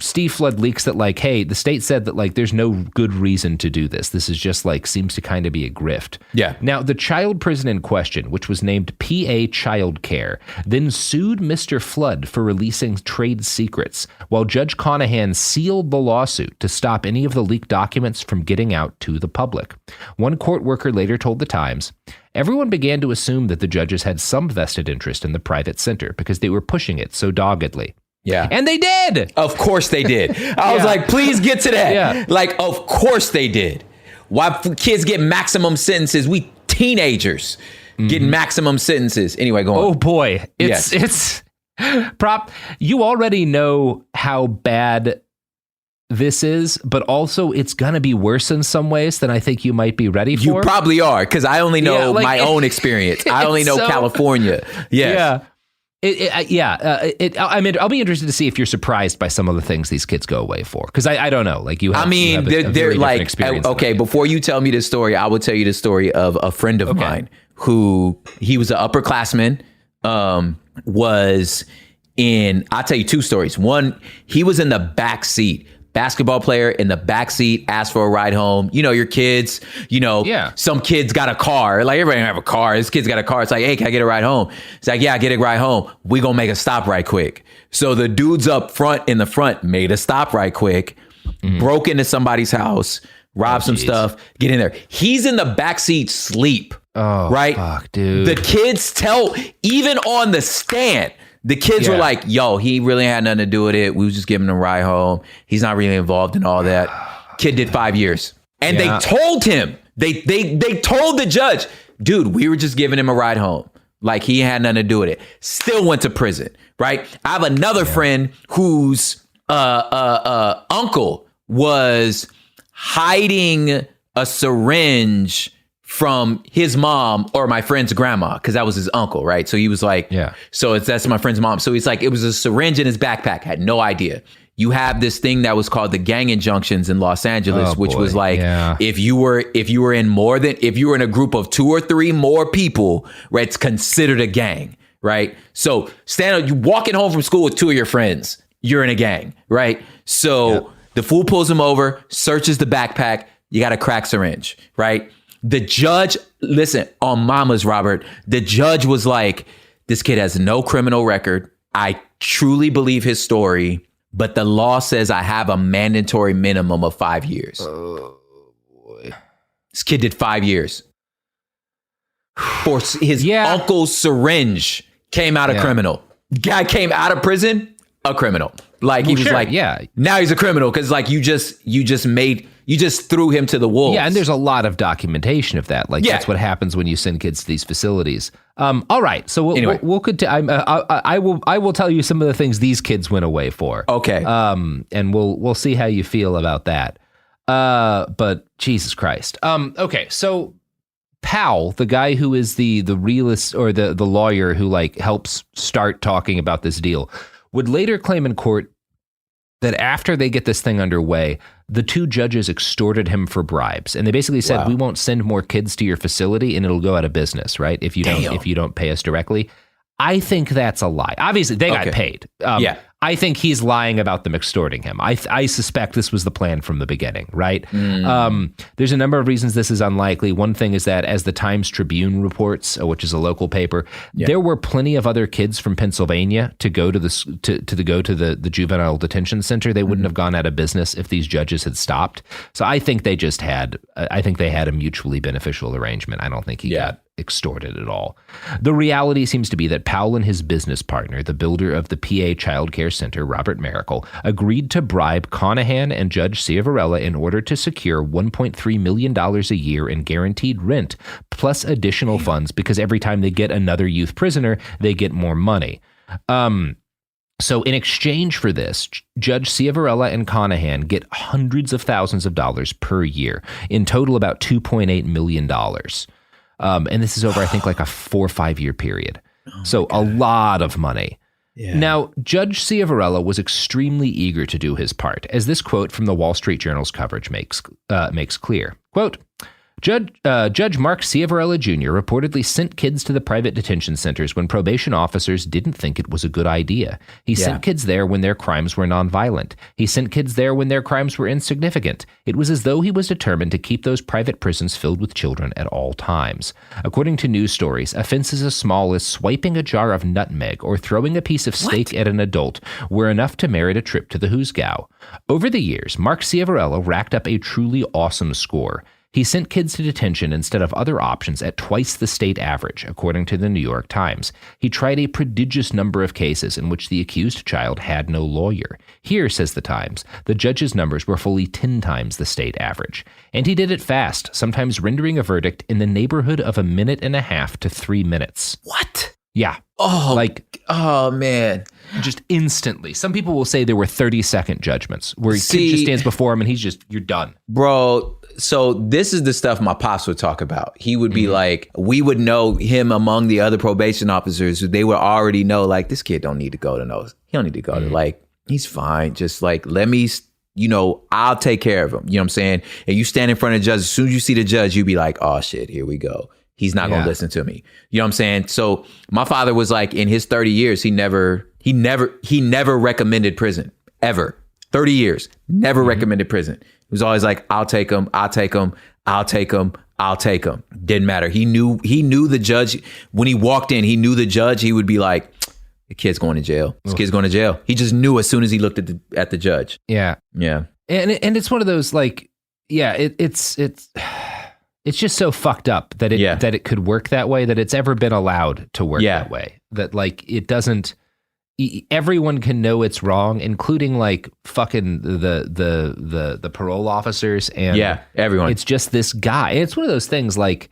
Steve Flood leaks that like, hey, the state said that like there's no good reason to do this. This is just like seems to kind of be a grift. Yeah. Now, the child prison in question, which was named PA Child Care, then sued Mr. Flood for releasing trade secrets, while Judge Conahan sealed the lawsuit to stop any of the leaked documents from getting out to the public. One court worker later told The Times, "Everyone began to assume that the judges had some vested interest in the private center because they were pushing it so doggedly." Yeah. And they did. Of course they did. I was like, please get to that. Yeah. Like, of course they did. Why kids get maximum sentences? We teenagers getting maximum sentences. Anyway, go on. Oh boy. It's prop. You already know how bad this is, but also it's going to be worse in some ways than I think you might be ready for. You probably are, because I only know my own experience. I only know California. Yes. I mean, I'll be interested to see if you're surprised by some of the things these kids go away for, because I don't know. Like you have, they're like, okay, before you tell me this story, I will tell you the story of a friend of mine who, he was an upperclassman, was in, I'll tell you two stories. One, he was in the back seat. Basketball player in the back seat, asked for a ride home. You know, your kids, some kids got a car. Like, everybody don't have a car. This kid's got a car. It's like, hey, can I get a ride home? It's like, yeah, get a ride home. We gonna make a stop right quick. So the dudes up front in the front made a stop right quick, broke into somebody's house, robbed some stuff, get in there. He's in the back seat sleep. Oh, right? Fuck, dude. The kids even on the stand, the kids were like, yo, he really had nothing to do with it. We was just giving him a ride home. He's not really involved in all that. Kid did 5 years. And they told him, they told the judge, dude, we were just giving him a ride home. Like, he had nothing to do with it. Still went to prison, right? I have another friend whose uncle was hiding a syringe from his mom or my friend's grandma, because that was his uncle, right? So he was like, so that's my friend's mom. So he's like, it was a syringe in his backpack. Had no idea. You have this thing that was called the gang injunctions in Los Angeles, which was like, if you were in a group of 2 or 3 more people, right, it's considered a gang, right? So you walking home from school with 2 of your friends, you're in a gang, right? So the fool pulls him over, searches the backpack. You got a crack syringe, right? The judge, listen, on Mama's, Robert, the judge was like, this kid has no criminal record. I truly believe his story, but the law says I have a mandatory minimum of 5 years. Oh, boy. This kid did 5 years. For his uncle's syringe came out a criminal. Guy came out of prison, a criminal. Like, he was like, now he's a criminal, because like you just threw him to the wolves. Yeah, and there's a lot of documentation of that. Like, that's what happens when you send kids to these facilities. All right, so we'll continue. I will tell you some of the things these kids went away for. Okay. And we'll see how you feel about that. But Jesus Christ. Okay, so Powell, the guy who is the realist, or the lawyer who like helps start talking about this deal, would later claim in court that after they get this thing underway, the 2 judges extorted him for bribes. And they basically said, we won't send more kids to your facility and it'll go out of business, right? If you don't pay us directly. I think that's a lie. Obviously, they got paid. I think he's lying about them extorting him. I suspect this was the plan from the beginning, right? There's a number of reasons this is unlikely. One thing is that, as the Times Tribune reports, which is a local paper, there were plenty of other kids from Pennsylvania to go to the juvenile detention center. They wouldn't have gone out of business if these judges had stopped. So I think they had a mutually beneficial arrangement. I don't think he got extorted at all. The reality seems to be that Powell and his business partner, the builder of the PA Child Care Center, Robert Miracle, agreed to bribe Conahan and Judge Ciavarella in order to secure $1.3 million a year in guaranteed rent, plus additional funds, because every time they get another youth prisoner, they get more money. So in exchange for this, Judge Ciavarella and Conahan get hundreds of thousands of dollars per year, in total about $2.8 million. And this is over, I think, like a 4 or 5 year period. So a lot of money. Yeah. Now, Judge Ciavarella was extremely eager to do his part, as this quote from the Wall Street Journal's coverage makes clear. Quote, Judge Mark Ciavarella Jr. reportedly sent kids to the private detention centers when probation officers didn't think it was a good idea. He sent kids there when their crimes were nonviolent. He sent kids there when their crimes were insignificant. It was as though he was determined to keep those private prisons filled with children at all times. According to news stories, offenses as small as swiping a jar of nutmeg or throwing a piece of steak at an adult were enough to merit a trip to the Hoosgow. Over the years, Mark Ciavarella racked up a truly awesome score. He sent kids to detention instead of other options at twice the state average, according to the New York Times. He tried a prodigious number of cases in which the accused child had no lawyer. Here, says the Times, the judge's numbers were fully 10 times the state average. And he did it fast, sometimes rendering a verdict in the neighborhood of 1.5 minutes to 3 minutes. What? Yeah. Oh, man. Just instantly. Some people will say there were 30-second judgments where he just stands before him and you're done. Bro, so this is the stuff my pops would talk about. He would be like, we would know him among the other probation officers. They would already know, like, this kid don't need to go to those. He don't need to go to, like, he's fine. Just like, let me, I'll take care of him. You know what I'm saying? And you stand in front of the judge. As soon as you see the judge, you be like, oh shit, here we go. He's not going to listen to me. You know what I'm saying? So my father was like, in his 30 years, he never recommended prison, ever. 30 years, never recommended prison. He was always like, I'll take him. Didn't matter. He knew the judge. When he walked in, he knew the judge. He would be like, the kid's going to jail. This kid's going to jail. He just knew as soon as he looked at the judge. Yeah. Yeah. And it's one of those, like, it's just so fucked up that it could work that way, that it's ever been allowed to work that way. That, like, it doesn't. Everyone can know it's wrong, including, like, fucking the parole officers and everyone. It's just this guy. It's one of those things. Like,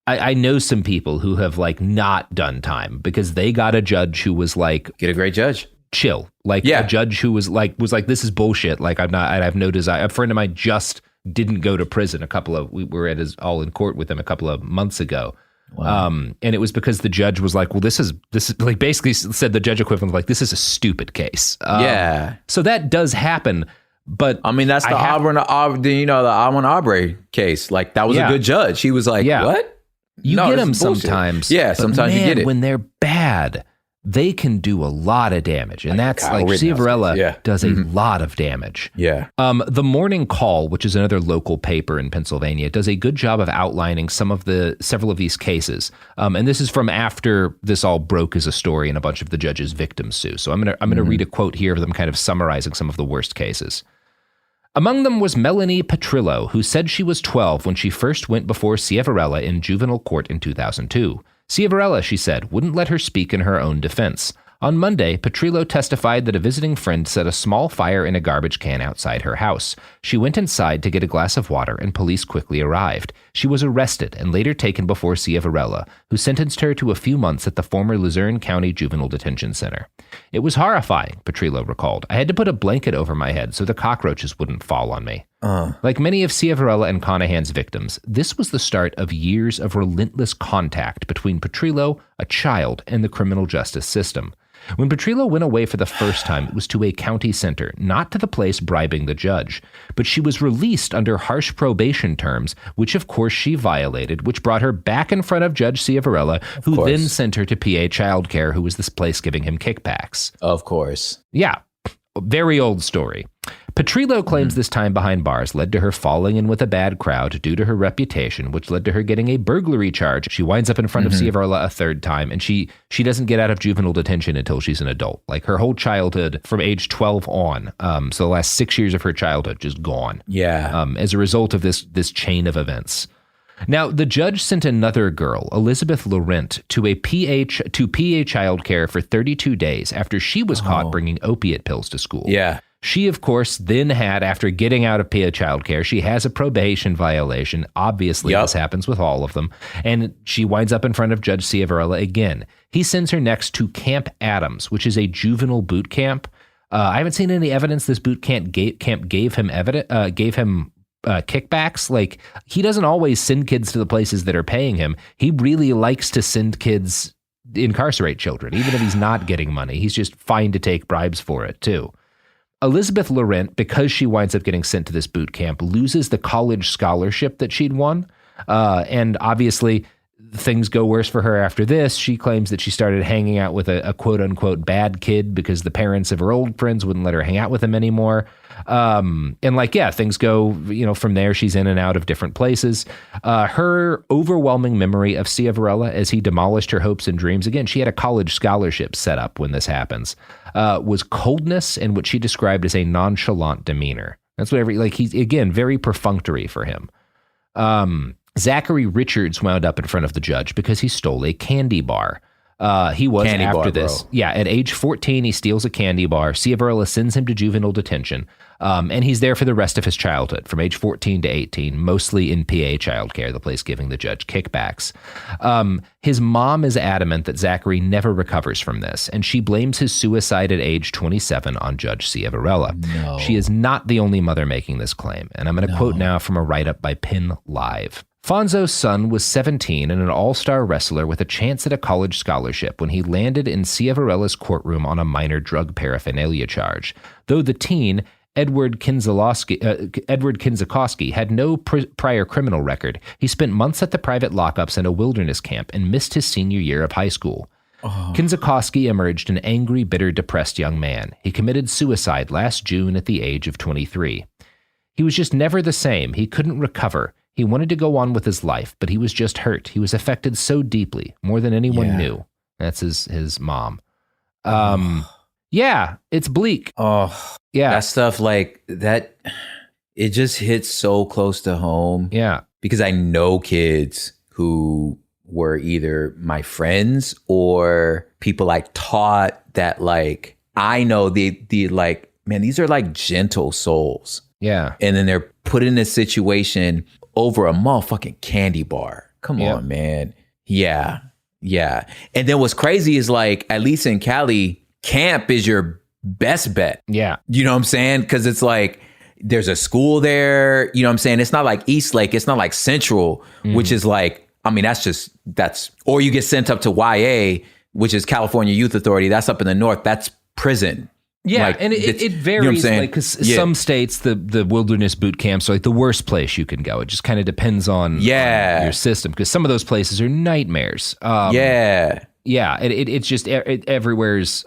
I know some people who have, like, not done time because they got a judge who was like, get a great judge, chill. Like a judge who was like, this is bullshit. Like, I have no desire. A friend of mine just didn't go to prison. We were at all in court with him a couple of months ago. Wow. And it was because the judge was like, well, this is like, basically said the judge equivalent of like, this is a stupid case. So that does happen. But I mean, that's the Auburn Arbery case. Like, that was a good judge. He was like, what? You get them sometimes. Yeah, sometimes you get it. When they're bad, they can do a lot of damage. And that's like Ciavarella does a lot of damage. Yeah. The Morning Call, which is another local paper in Pennsylvania, does a good job of outlining several of these cases. And this is from after this all broke as a story and a bunch of the judge's victims sue. So I'm gonna read a quote here of them kind of summarizing some of the worst cases. Among them was Melanie Petrillo, who said she was 12 when she first went before Ciavarella in juvenile court in 2002. Ciavarella, she said, wouldn't let her speak in her own defense. On Monday, Petrillo testified that a visiting friend set a small fire in a garbage can outside her house. She went inside to get a glass of water, and police quickly arrived. She was arrested and later taken before Ciavarella, who sentenced her to a few months at the former Luzerne County Juvenile Detention Center. It was horrifying, Petrillo recalled. I had to put a blanket over my head so the cockroaches wouldn't fall on me. Like many of Ciavarella and Conahan's victims, this was the start of years of relentless contact between Petrillo, a child, and the criminal justice system. When Petrillo went away for the first time, it was to a county center, not to the place bribing the judge. But she was released under harsh probation terms, which of course she violated, which brought her back in front of Judge Ciavarella, who then sent her to PA Childcare, who was this place giving him kickbacks. Of course. Yeah. Very old story. Petrillo claims this time behind bars led to her falling in with a bad crowd due to her reputation, which led to her getting a burglary charge. She winds up in front of Ciavarella a third time, and she doesn't get out of juvenile detention until she's an adult. Like her whole childhood from age 12 on, so the last 6 years of her childhood just gone. Yeah. As a result of this chain of events. Now, the judge sent another girl, Elizabeth Laurent, to PA Childcare for 32 days after she was caught bringing opiate pills to school. Yeah. She, of course, then had, after getting out of PA Childcare, she has a probation violation. Obviously, this happens with all of them. And she winds up in front of Judge Ciavarella again. He sends her next to Camp Adams, which is a juvenile boot camp. I haven't seen any evidence this boot camp gave him kickbacks. Like, he doesn't always send kids to the places that are paying him. He really likes to send kids, incarcerate children, even if he's not getting money. He's just fine to take bribes for it, too. Elizabeth Laurent, because she winds up getting sent to this boot camp, loses the college scholarship that she'd won. And obviously, things go worse for her after this. She claims that she started hanging out with a quote-unquote bad kid because the parents of her old friends wouldn't let her hang out with him anymore. Things go, from there, she's in and out of different places. Her overwhelming memory of Ciavarella as he demolished her hopes and dreams, again, she had a college scholarship set up when this happens, was coldness and what she described as a nonchalant demeanor. That's he's, again, very perfunctory for him. Zachary Richards wound up in front of the judge because he stole a candy bar. He was candy after bar, this. bro. Yeah, at age 14, he steals a candy bar. Ciavarella sends him to juvenile detention, and he's there for the rest of his childhood, from age 14 to 18, mostly in PA Childcare, the place giving the judge kickbacks. His mom is adamant that Zachary never recovers from this, and she blames his suicide at age 27 on Judge Ciavarella. No. She is not the only mother making this claim, and I'm going to quote now from a write-up by Penn Live. Fonzo's son was 17 and an all-star wrestler with a chance at a college scholarship when he landed in Ciavarella's courtroom on a minor drug paraphernalia charge. Though the teen, Edward Kinzakowski, had no prior criminal record, he spent months at the private lockups in a wilderness camp and missed his senior year of high school. Kinzakowski emerged an angry, bitter, depressed young man. He committed suicide last June at the age of 23. He was just never the same. He couldn't recover. He wanted to go on with his life, but he was just hurt. He was affected so deeply, more than anyone knew. That's his mom. Yeah, it's bleak. Oh, yeah. That stuff like that, it just hits so close to home. Yeah. Because I know kids who were either my friends or people I taught that, like, I know the like, man, these are like gentle souls. Yeah. And then they're put in this situation over a motherfucking candy bar. Come on, man. Yeah. Yeah. And then what's crazy is, like, at least in Cali, camp is your best bet. Yeah. You know what I'm saying? Because it's like, there's a school there. You know what I'm saying? It's not like East Lake. It's not like Central, which is like, I mean, or you get sent up to YA, which is California Youth Authority. That's up in the north. That's prison. Yeah, like, and it varies, like, because some states, the wilderness boot camps are like the worst place you can go. It just kind of depends on your system, because some of those places are nightmares. Yeah, it's just everywhere's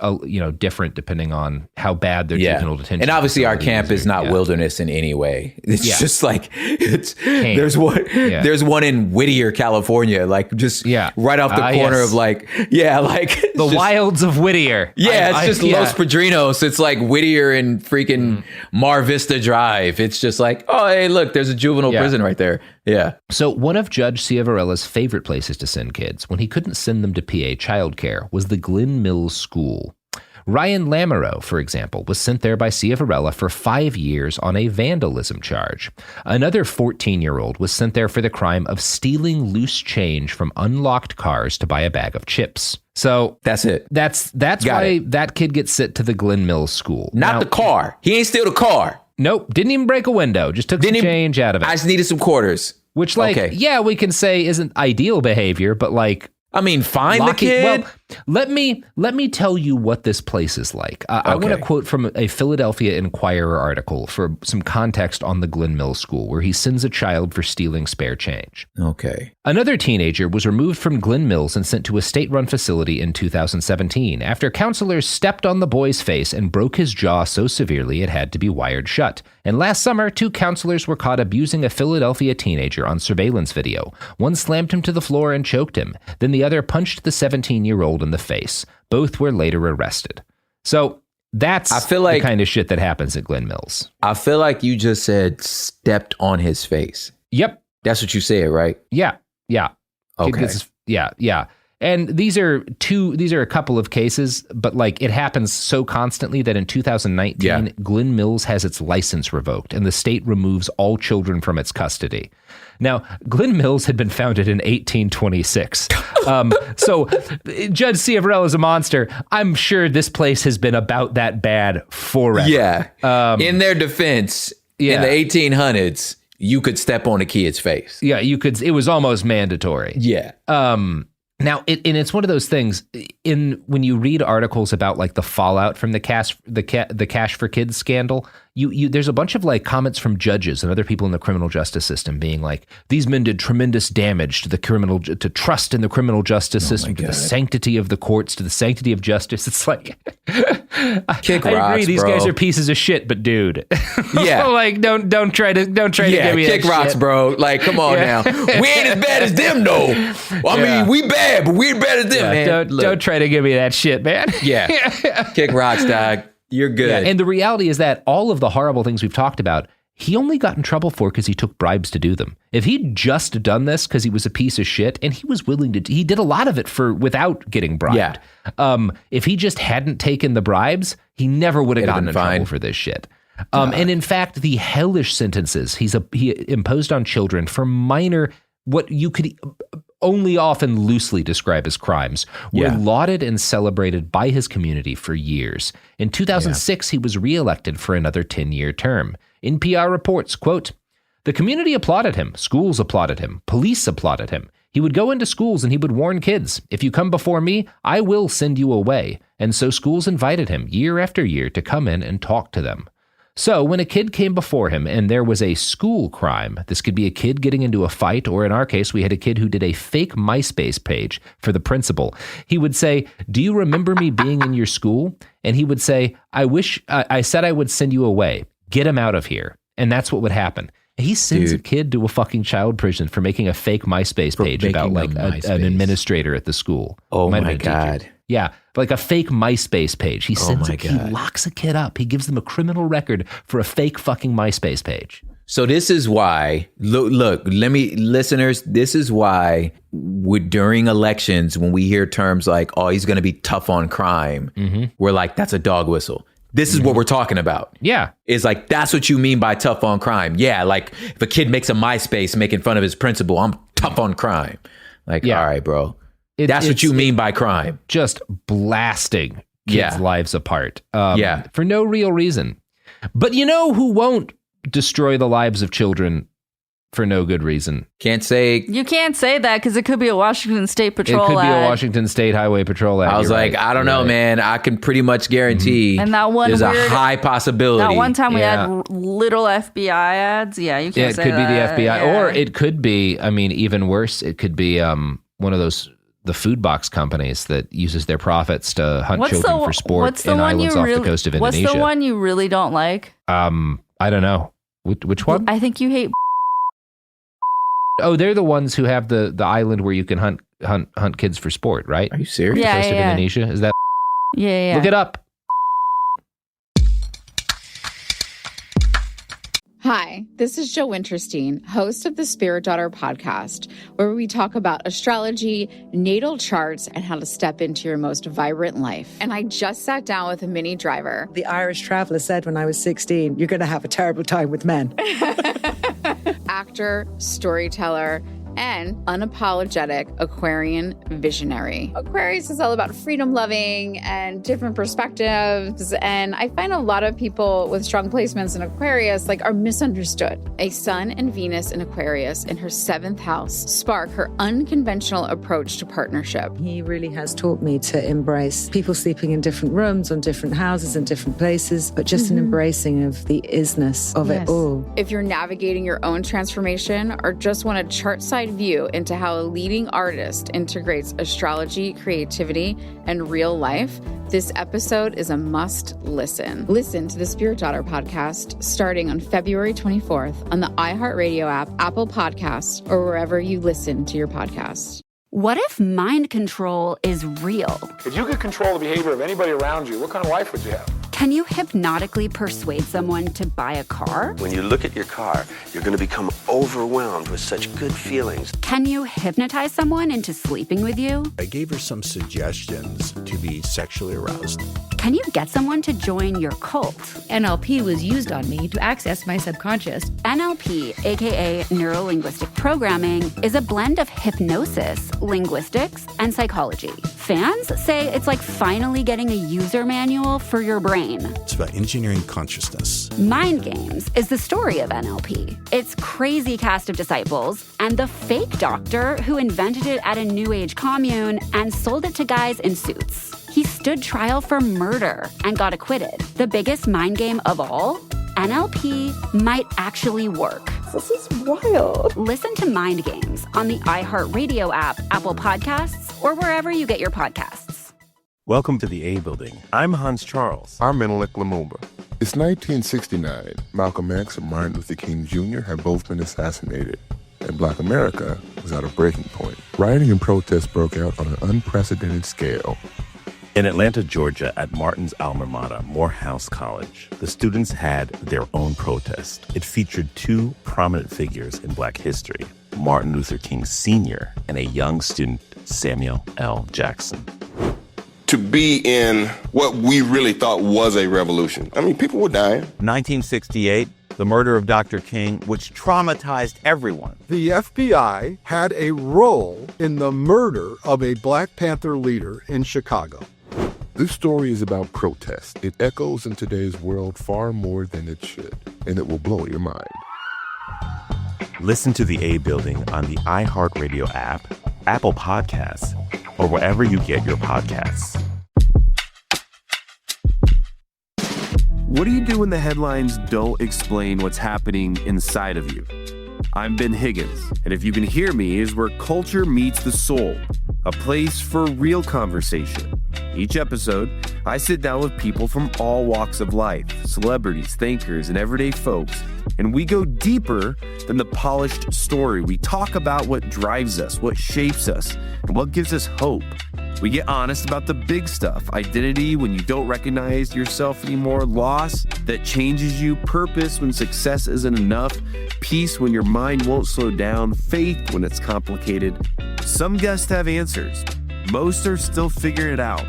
different depending on how bad their juvenile detention. And obviously, our camp is not wilderness in any way. It's just like there's one in Whittier, California, like just right off the corner of like the wilds of Whittier. Yeah, it's just Los Padrinos. It's like Whittier and freaking Mar Vista Drive. It's just like, oh, hey, look, there's a juvenile prison right there. Yeah. So one of Judge Ciavarella's favorite places to send kids, when he couldn't send them to PA Childcare, was the Glen Mills School. Ryan Lamoureux, for example, was sent there by Ciavarella for 5 years on a vandalism charge. Another 14-year-old was sent there for the crime of stealing loose change from unlocked cars to buy a bag of chips. So that's it. That's why that kid gets sent to the Glen Mills School. Not the car. He ain't steal the car. Nope, didn't even break a window. Just took some change out of it. I just needed some quarters. Which, we can say isn't ideal behavior, but like, I mean, fine the kid. Well, Let me tell you what this place is like. I want to quote from a Philadelphia Inquirer article for some context on the Glen Mills School, where he sends a child for stealing spare change. Okay. Another teenager was removed from Glen Mills and sent to a state-run facility in 2017 after counselors stepped on the boy's face and broke his jaw so severely it had to be wired shut. And last summer, 2 counselors were caught abusing a Philadelphia teenager on surveillance video. One slammed him to the floor and choked him. Then the other punched the 17-year-old in the face. Both were later arrested. So that's the kind of shit that happens at Glen Mills. I feel like you just said stepped on his face. Yep. That's what you said, right? Yeah. Okay. Yeah. And these are a couple of cases, but like it happens so constantly that in 2019, Glen Mills has its license revoked and the state removes all children from its custody. Now, Glen Mills had been founded in 1826. So Judge Ciavarella is a monster. I'm sure this place has been about that bad forever. Yeah. In their defense, in the 1800s, you could step on a kid's face. Yeah, you could. It was almost mandatory. Yeah. Now, it's one of those things. When you read articles about like the fallout from the Cash for Kids scandal, there's a bunch of like comments from judges and other people in the criminal justice system being like, these men did tremendous damage to trust in the criminal justice system, to the sanctity of the courts, to the sanctity of justice. It's like, kick I rocks, agree, these bro. guys are pieces of shit, but dude, yeah, like don't try to give me kick that rocks, shit. Bro. Like, come on now, we ain't as bad as them though. I mean, we bad, but we're better than them, man. Don't try to give me that shit, man. Yeah, kick rocks, dog. You're good. Yeah, and the reality is that all of the horrible things we've talked about, he only got in trouble for because he took bribes to do them. If he'd just done this because he was a piece of shit, and he was willing to, he did a lot of it without getting bribed. Yeah. If he just hadn't taken the bribes, he never would have gotten in trouble for this shit. And in fact, the hellish sentences he imposed on children for minor, what you could only often loosely describe as crimes, were lauded and celebrated by his community for years. In 2006, he was reelected for another 10-year term. NPR reports, quote, "The community applauded him, schools applauded him, police applauded him. He would go into schools and he would warn kids, if you come before me, I will send you away. And so schools invited him year after year to come in and talk to them. So when a kid came before him and there was a school crime, this could be a kid getting into a fight, or in our case, we had a kid who did a fake MySpace page for the principal. He would say, 'Do you remember me being in your school?' And he would say, 'I said I would send you away. Get him out of here.' And that's what would happen. He sends a kid to a fucking child prison for making a fake MySpace page about like an administrator at the school. Oh my God. Yeah, like a fake MySpace page. He sends he locks a kid up. He gives them a criminal record for a fake fucking MySpace page. So this is why, listeners, this is why during elections, when we hear terms like, oh, he's going to be tough on crime, we're like, that's a dog whistle. This is what we're talking about. Yeah. It's like, that's what you mean by tough on crime. Yeah, like if a kid makes a MySpace making fun of his principal, I'm tough on crime. Like, all right, bro. That's what you mean by crime. Just blasting kids' lives apart. For no real reason. But you know who won't destroy the lives of children for no good reason? Can't say. You can't say that because it could be a Washington State Patrol ad. It could be a Washington State Highway Patrol ad. I was like, I don't know, man. I can pretty much guarantee and that one there's a high possibility. That one time we had little FBI ads. Yeah, you can't say that. It could be the FBI. Or it could be, I mean, even worse, it could be one of those, the food box companies that uses their profits to hunt children for sport in islands off the coast of Indonesia. What's the one you really don't like? I don't know. Which one? I think you hate. Oh, they're the ones who have the island where you can hunt kids for sport, right? Are you serious? Yeah, coast of Indonesia? Is that? Yeah. Look it up. Hi, this is Joe Winterstein, host of the Spirit Daughter podcast, where we talk about astrology, natal charts, and how to step into your most vibrant life. And I just sat down with a Minnie Driver. The Irish traveler said when I was 16, you're going to have a terrible time with men. Actor, storyteller, and unapologetic Aquarian visionary. Aquarius is all about freedom loving and different perspectives. And I find a lot of people with strong placements in Aquarius are misunderstood. A Sun and Venus in Aquarius in her 7th house spark her unconventional approach to partnership. He really has taught me to embrace people sleeping in different rooms, on different houses, in different places, but just an embracing of the isness of it all. If you're navigating your own transformation or just want a chart-side view into how a leading artist integrates astrology, creativity, and real life, this episode is a must listen. Listen to the Spirit Daughter podcast starting on February 24th on the iHeartRadio app, Apple Podcasts, or wherever you listen to your podcasts. What if mind control is real? If you could control the behavior of anybody around you, what kind of life would you have? Can you hypnotically persuade someone to buy a car? When you look at your car, you're going to become overwhelmed with such good feelings. Can you hypnotize someone into sleeping with you? I gave her some suggestions to be sexually aroused. Can you get someone to join your cult? NLP was used on me to access my subconscious. NLP, aka Neuro-Linguistic Programming, is a blend of hypnosis, linguistics, and psychology. Fans say it's like finally getting a user manual for your brain. It's about engineering consciousness. Mind Games is the story of NLP. Its crazy cast of disciples and the fake doctor who invented it at a New Age commune and sold it to guys in suits. He stood trial for murder and got acquitted. The biggest mind game of all? NLP might actually work. This is wild. Listen to Mind Games on the iHeartRadio app, Apple Podcasts, or wherever you get your podcasts. Welcome to the A Building. I'm Hans Charles. I'm Menelik Lumumba. It's 1969. Malcolm X and Martin Luther King Jr. had both been assassinated, and Black America was at a breaking point. Rioting and protests broke out on an unprecedented scale. In Atlanta, Georgia, at Martin's alma mater, Morehouse College, the students had their own protest. It featured two prominent figures in Black history, Martin Luther King Sr. and a young student, Samuel L. Jackson. To be in what we really thought was a revolution. I mean, people were dying. 1968, the murder of Dr. King, which traumatized everyone. The FBI had a role in the murder of a Black Panther leader in Chicago. This story is about protest. It echoes in today's world far more than it should, and it will blow your mind. Listen to the A Building on the iHeartRadio app, Apple Podcasts, or wherever you get your podcasts. What do you do when the headlines don't explain what's happening inside of you? I'm Ben Higgins, and If You Can Hear Me is where culture meets the soul, a place for real conversation. Each episode, I sit down with people from all walks of life, celebrities, thinkers, and everyday folks, and we go deeper than the polished story. We talk about what drives us, what shapes us, and what gives us hope. We get honest about the big stuff, identity when you don't recognize yourself anymore, loss that changes you, purpose when success isn't enough, peace when your mind won't slow down, faith when it's complicated. Some guests have answers. Most are still figuring it out.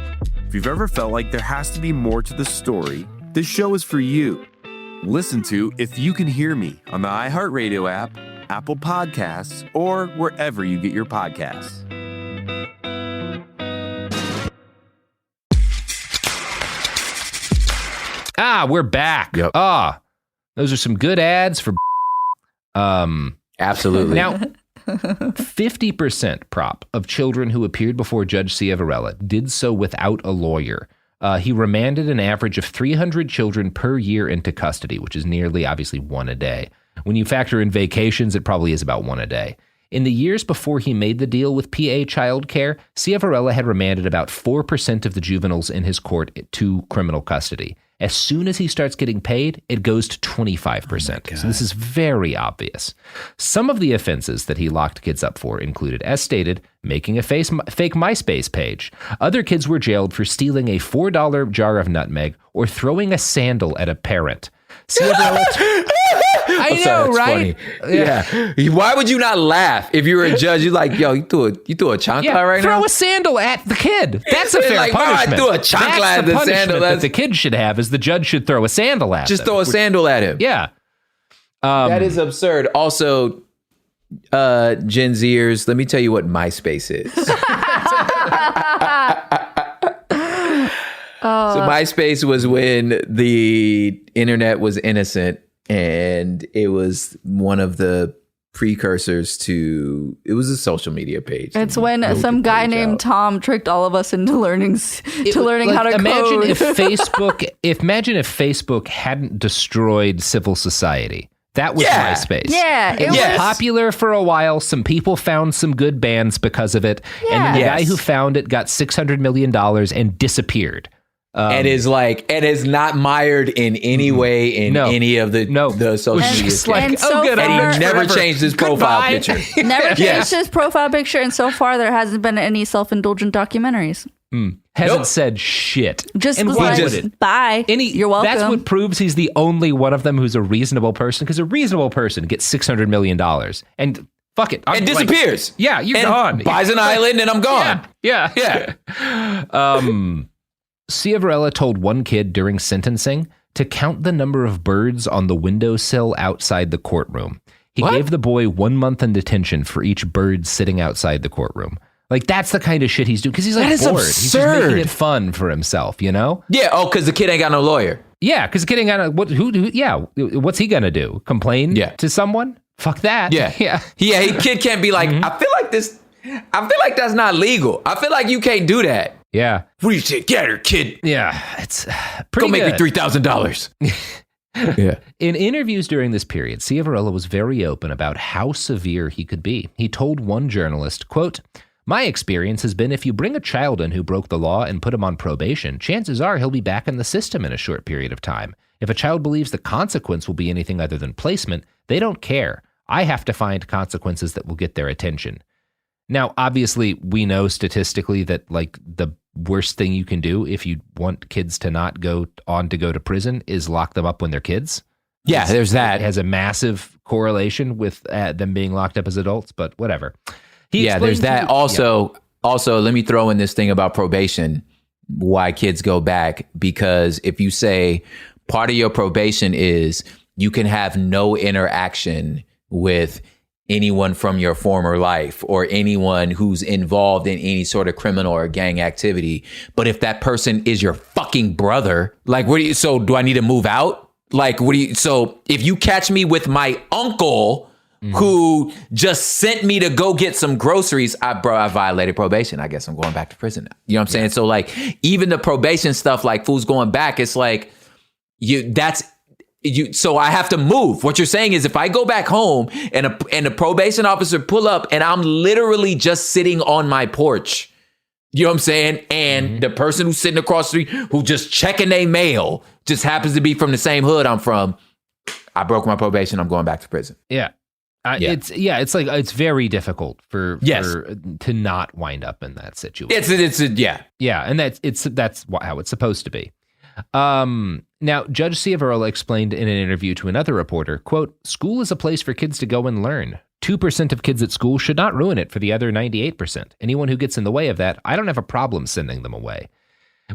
If you've ever felt like there has to be more to the story, this show is for you. Listen to If You Can Hear Me on the iHeartRadio app, Apple Podcasts, or wherever you get your podcasts. We're back. Yep. Those are some good ads for Absolutely. Now, 50% prop of children who appeared before Judge Ciavarella did so without a lawyer. He remanded an average of 300 children per year into custody, which is nearly, obviously, one a day. When you factor in vacations, it probably is about one a day. In the years before he made the deal with PA Child Care, Ciavarella had remanded about 4% of the juveniles in his court to criminal custody. As soon as he starts getting paid, it goes to 25%. So this is very obvious. Some of the offenses that he locked kids up for included, as stated, making a fake MySpace page. Other kids were jailed for stealing a $4 jar of nutmeg or throwing a sandal at a parent. I know, right? Yeah. Why would you not laugh if you were a judge? You're like, yo, you threw a chancla right now? Throw a sandal at the kid. That's a fair punishment. I threw a chancla at the sandal. That the kid should have is the judge should throw a sandal at him. Just throw a sandal at him. Yeah. That is absurd. Also, Gen Zers, let me tell you what MySpace is. So MySpace was when the internet was innocent, and it was one of the precursors to, it was a social media page. It's when some guy named Tom tricked all of us into learning how to code. Imagine if Facebook hadn't destroyed civil society. That was MySpace. Yeah, it was popular for a while. Some people found some good bands because of it, and then the guy who found it got $600 million and disappeared. And is not mired in any way in any of the social media. Just like, and he never changed his profile picture. Never changed his profile picture, and so far there hasn't been any self-indulgent documentaries. Hasn't said shit. Just and was why like, would it? Bye. You're welcome. That's what proves he's the only one of them who's a reasonable person, because a reasonable person gets $600 million and fuck it. And disappears. You're gone. Buys an island and I'm gone. Yeah. Ciavarella told one kid during sentencing to count the number of birds on the windowsill outside the courtroom. He gave the boy 1 month in detention for each bird sitting outside the courtroom. Like, that's the kind of shit he's doing, because he's like bored. Absurd. He's just making it fun for himself, you know? Yeah. Oh, because the kid ain't got no lawyer. Yeah, because the kid ain't got what's he gonna do? Complain to someone? Fuck that. Yeah. Kid can't be like, I feel like that's not legal. I feel like you can't do that. Yeah. What do you say? Get her, kid. Yeah, it's pretty Go make good. me $3,000. Yeah. In interviews during this period, Ciavarella was very open about how severe he could be. He told one journalist, quote, "My experience has been if you bring a child in who broke the law and put him on probation, chances are he'll be back in the system in a short period of time. If a child believes the consequence will be anything other than placement, they don't care. I have to find consequences that will get their attention." Now, obviously, we know statistically that, like, the worst thing you can do if you want kids to not go to prison is lock them up when they're kids. Yeah, there's that. It has a massive correlation with them being locked up as adults, but whatever. There's that. Also, let me throw in this thing about probation, why kids go back, because if you say part of your probation is you can have no interaction with anyone from your former life or anyone who's involved in any sort of criminal or gang activity. But if that person is your fucking brother, like, so do I need to move out? Like, so if you catch me with my uncle who just sent me to go get some groceries, I violated probation. I guess I'm going back to prison now. You know what I'm saying? So like, even the probation stuff, like fools going back, it's like, so I have to move. What you're saying is if I go back home and the probation officer pull up and I'm literally just sitting on my porch, you know what I'm saying? And the person who's sitting across the street who just checking their mail just happens to be from the same hood I'm from, I broke my probation. I'm going back to prison. Yeah. It's like, it's very difficult for to not wind up in that situation. And that's how it's supposed to be. Now, Judge Ciavarella explained in an interview to another reporter, quote, "School is a place for kids to go and learn. 2% of kids at school should not ruin it for the other 98%. Anyone who gets in the way of that, I don't have a problem sending them away."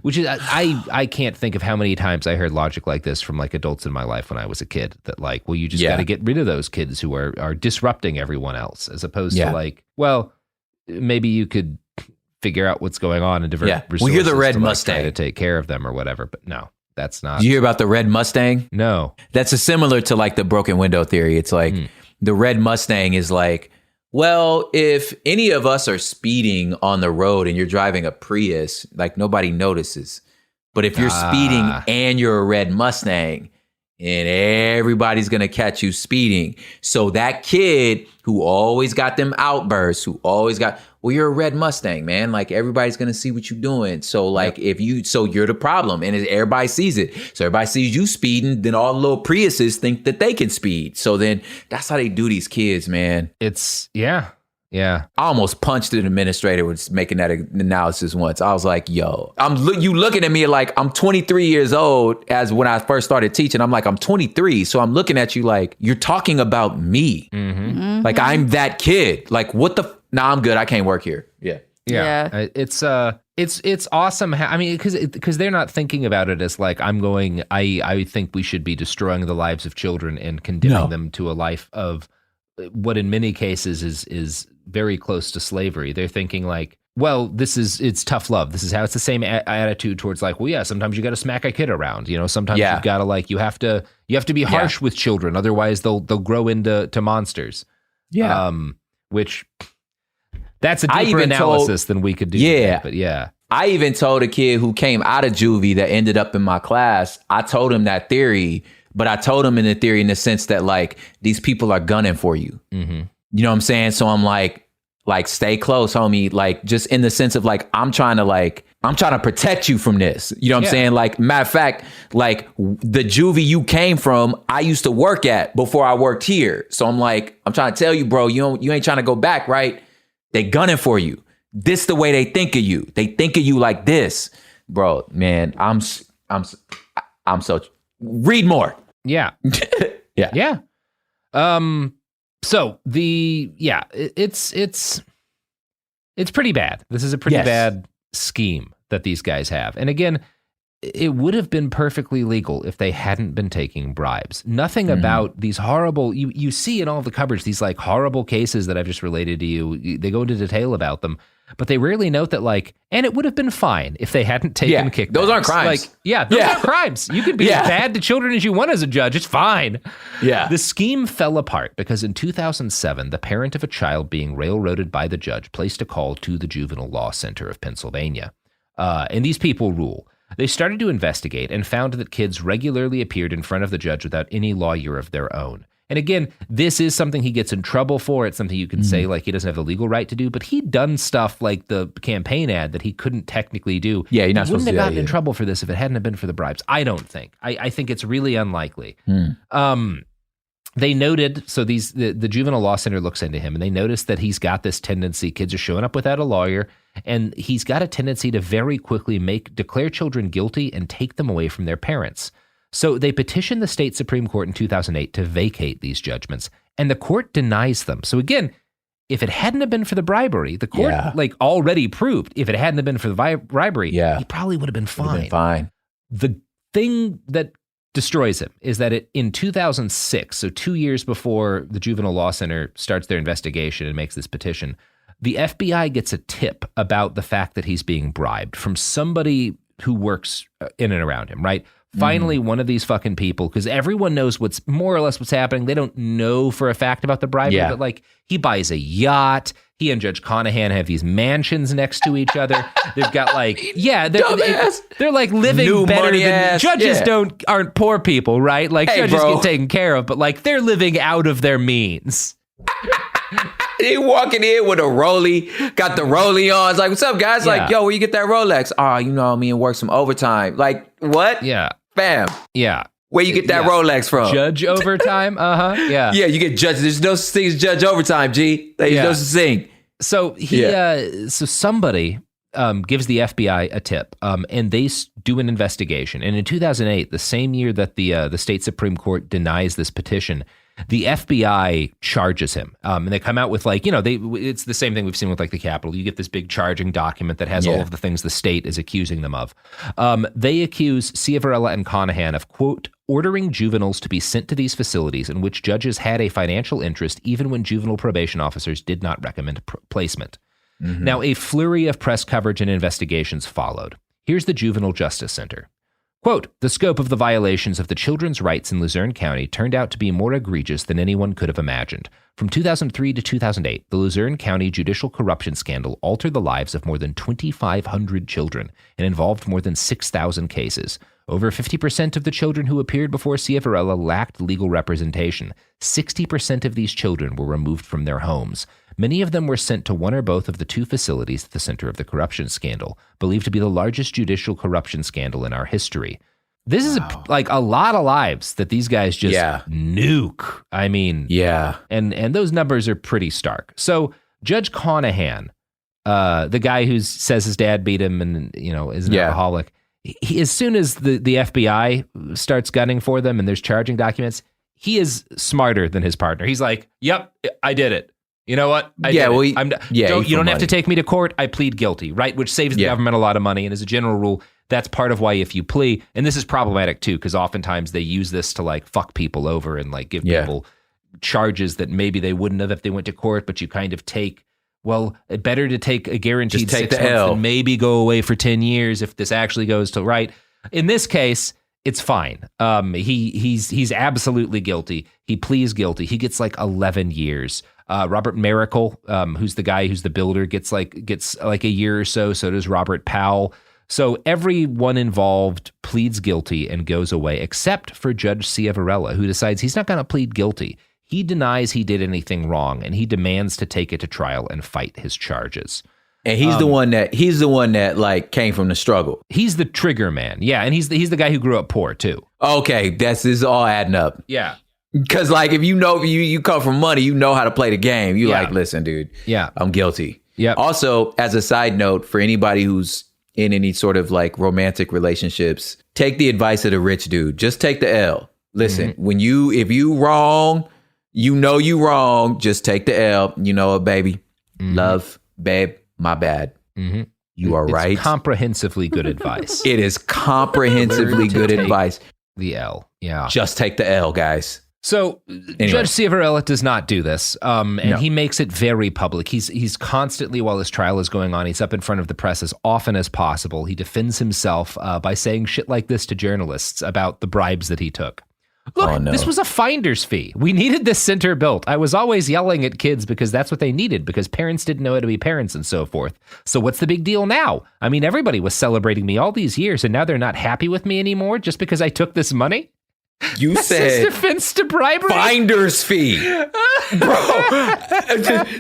Which is, I can't think of how many times I heard logic like this from like adults in my life when I was a kid, that like, well, you just got to get rid of those kids who are disrupting everyone else, as opposed to like, well, maybe you could figure out what's going on and divert resources. Well, you're the red to, Mustang try to take care of them or whatever. But no, that's not. Did you hear about the red Mustang? No. That's similar to like the broken window theory. It's like the red Mustang is like, well, if any of us are speeding on the road and you're driving a Prius, like nobody notices. But if you're speeding and you're a red Mustang, and everybody's going to catch you speeding. So that kid who always got them outbursts, well, you're a red Mustang, man. Like everybody's going to see what you're doing. So like so you're the problem, and everybody sees it. So everybody sees you speeding, then all the little Priuses think that they can speed. So then that's how they do these kids, man. It's, yeah. I almost punched an administrator was making that analysis once. I was like, yo, you looking at me like I'm 23 years old as when I first started teaching. I'm like, I'm 23. So I'm looking at you like you're talking about me. Mm-hmm. Like I'm that kid. Like what the, nah, I'm good. I can't work here. Yeah. It's awesome. I mean, because they're not thinking about it as like, I think we should be destroying the lives of children and condemning them to a life of what in many cases is very close to slavery. They're thinking like, well, it's tough love. This is how it's the same attitude towards like, well, yeah, sometimes you got to smack a kid around, sometimes you've got to like, you have to be harsh with children. Otherwise they'll grow into monsters. Yeah. Which that's a deeper analysis than we could do. Yeah. Today, but yeah. I even told a kid who came out of juvie that ended up in my class, I told him that theory, but I told him in the theory in the sense that like, these people are gunning for you. Mm-hmm. You know what I'm saying? So I'm like, stay close, homie. Like, just in the sense of like, I'm trying to protect you from this. You know what I'm saying? Like, matter of fact, like the juvie you came from, I used to work at before I worked here. So I'm like, I'm trying to tell you, bro, you ain't trying to go back, right? They gunning for you. This the way they think of you. They think of you like this, bro. Man, I'm so. Read more. Yeah. Yeah. So it's pretty bad. This is a pretty bad scheme that these guys have. And again, it would have been perfectly legal if they hadn't been taking bribes. Nothing about these horrible, you see in all the coverage, these like horrible cases that I've just related to you, they go into detail about them, but they rarely note that like, and it would have been fine if they hadn't taken kickbacks. Those aren't crimes. Like, those aren't crimes. You can be as bad to children as you want as a judge. It's fine. Yeah. The scheme fell apart because in 2007, the parent of a child being railroaded by the judge placed a call to the Juvenile Law Center of Pennsylvania. And these people rule. They started to investigate and found that kids regularly appeared in front of the judge without any lawyer of their own. And again, this is something he gets in trouble for. It's something you can say like he doesn't have the legal right to do, but he'd done stuff like the campaign ad that he couldn't technically do. Yeah, you're not he supposed to wouldn't do have gotten that in trouble for this if it hadn't have been for the bribes. I don't think. I think it's really unlikely. They noted, so the Juvenile Law Center looks into him, and they noticed that he's got this tendency, kids are showing up without a lawyer, and he's got a tendency to very quickly declare children guilty and take them away from their parents. So they petitioned the state Supreme Court in 2008 to vacate these judgments, and the court denies them. So again, if it hadn't have been for the bribery, the court already proved if it hadn't have been for the bribery, he probably would have been fine. The thing that destroys him is that in 2006, so 2 years before the Juvenile Law Center starts their investigation and makes this petition, the FBI gets a tip about the fact that he's being bribed from somebody who works in and around him, right? Finally, one of these fucking people, because everyone knows what's more or less what's happening. They don't know for a fact about the bribery, but like he buys a yacht. He and Judge Conahan have these mansions next to each other. They've got like, they're like living new better than judges aren't poor people, right? Like judges get taken care of, but like they're living out of their means. He walking in with a Rollie, got the Rollie on. It's like, what's up, guys? Like, yo, where you get that Rolex? Oh, you know me and work some overtime. Like, what? Yeah. Bam. Yeah. Where you get that Rolex from? Judge overtime? Yeah. Yeah, you get judges. There's no such thing as judge overtime, G. There's no such thing. So so somebody gives the FBI a tip, and they do an investigation. And in 2008, the same year that the state Supreme Court denies this petition, the FBI charges him, and they come out with like, it's the same thing we've seen with like the Capitol. You get this big charging document that has all of the things the state is accusing them of. They accuse Ciavarella and Conahan of, quote, ordering juveniles to be sent to these facilities in which judges had a financial interest even when juvenile probation officers did not recommend placement. Mm-hmm. Now, a flurry of press coverage and investigations followed. Here's the Juvenile Justice Center. Quote, the scope of the violations of the children's rights in Luzerne County turned out to be more egregious than anyone could have imagined. From 2003 to 2008, the Luzerne County judicial corruption scandal altered the lives of more than 2,500 children and involved more than 6,000 cases. Over 50% of the children who appeared before Ciavarella lacked legal representation. 60% of these children were removed from their homes. Many of them were sent to one or both of the two facilities at the center of the corruption scandal, believed to be the largest judicial corruption scandal in our history. This is like a lot of lives that these guys just nuke. I mean, and those numbers are pretty stark. So Judge Conahan, the guy who says his dad beat him and is an alcoholic, as soon as the FBI starts gunning for them and there's charging documents, he is smarter than his partner. He's like, "Yep, I did it. You know what? You don't have to take me to court. I plead guilty," right? Which saves the government a lot of money. And as a general rule, that's part of why if you plea, and this is problematic too, because oftentimes they use this to like fuck people over and like give people charges that maybe they wouldn't have if they went to court, but you kind of take, well, better to take a guaranteed 6 months than maybe go away for 10 years if this actually goes to right. In this case, it's fine. He's absolutely guilty. He pleads guilty. He gets like 11 years. Robert Miracle, who's the builder, gets like a year or so. So does Robert Powell. So everyone involved pleads guilty and goes away, except for Judge Ciavarella, who decides he's not going to plead guilty. He denies he did anything wrong, and he demands to take it to trial and fight his charges. And he's the one that like came from the struggle. He's the trigger man. Yeah, and he's the guy who grew up poor too. Okay, this is all adding up. Yeah. Because like if you come from money, you know how to play the game. You like, listen, dude. Yeah. I'm guilty. Yeah. Also, as a side note, for anybody who's in any sort of like romantic relationships, take the advice of the rich dude. Just take the L. Listen, if you wrong, you know you wrong. Just take the L. You know what, baby? Love, babe, my bad. You are right. Comprehensively good advice. It is comprehensively good advice. The L. Yeah. Just take the L, guys. So Judge Ciavarella does not do this, and he makes it very public. He's constantly, while his trial is going on, he's up in front of the press as often as possible. He defends himself by saying shit like this to journalists about the bribes that he took. Look, this was a finder's fee. We needed this center built. I was always yelling at kids because that's what they needed, because parents didn't know how to be parents and so forth. So what's the big deal now? I mean, everybody was celebrating me all these years, and now they're not happy with me anymore just because I took this money? You said defense to bribery? Finder's fee. Bro,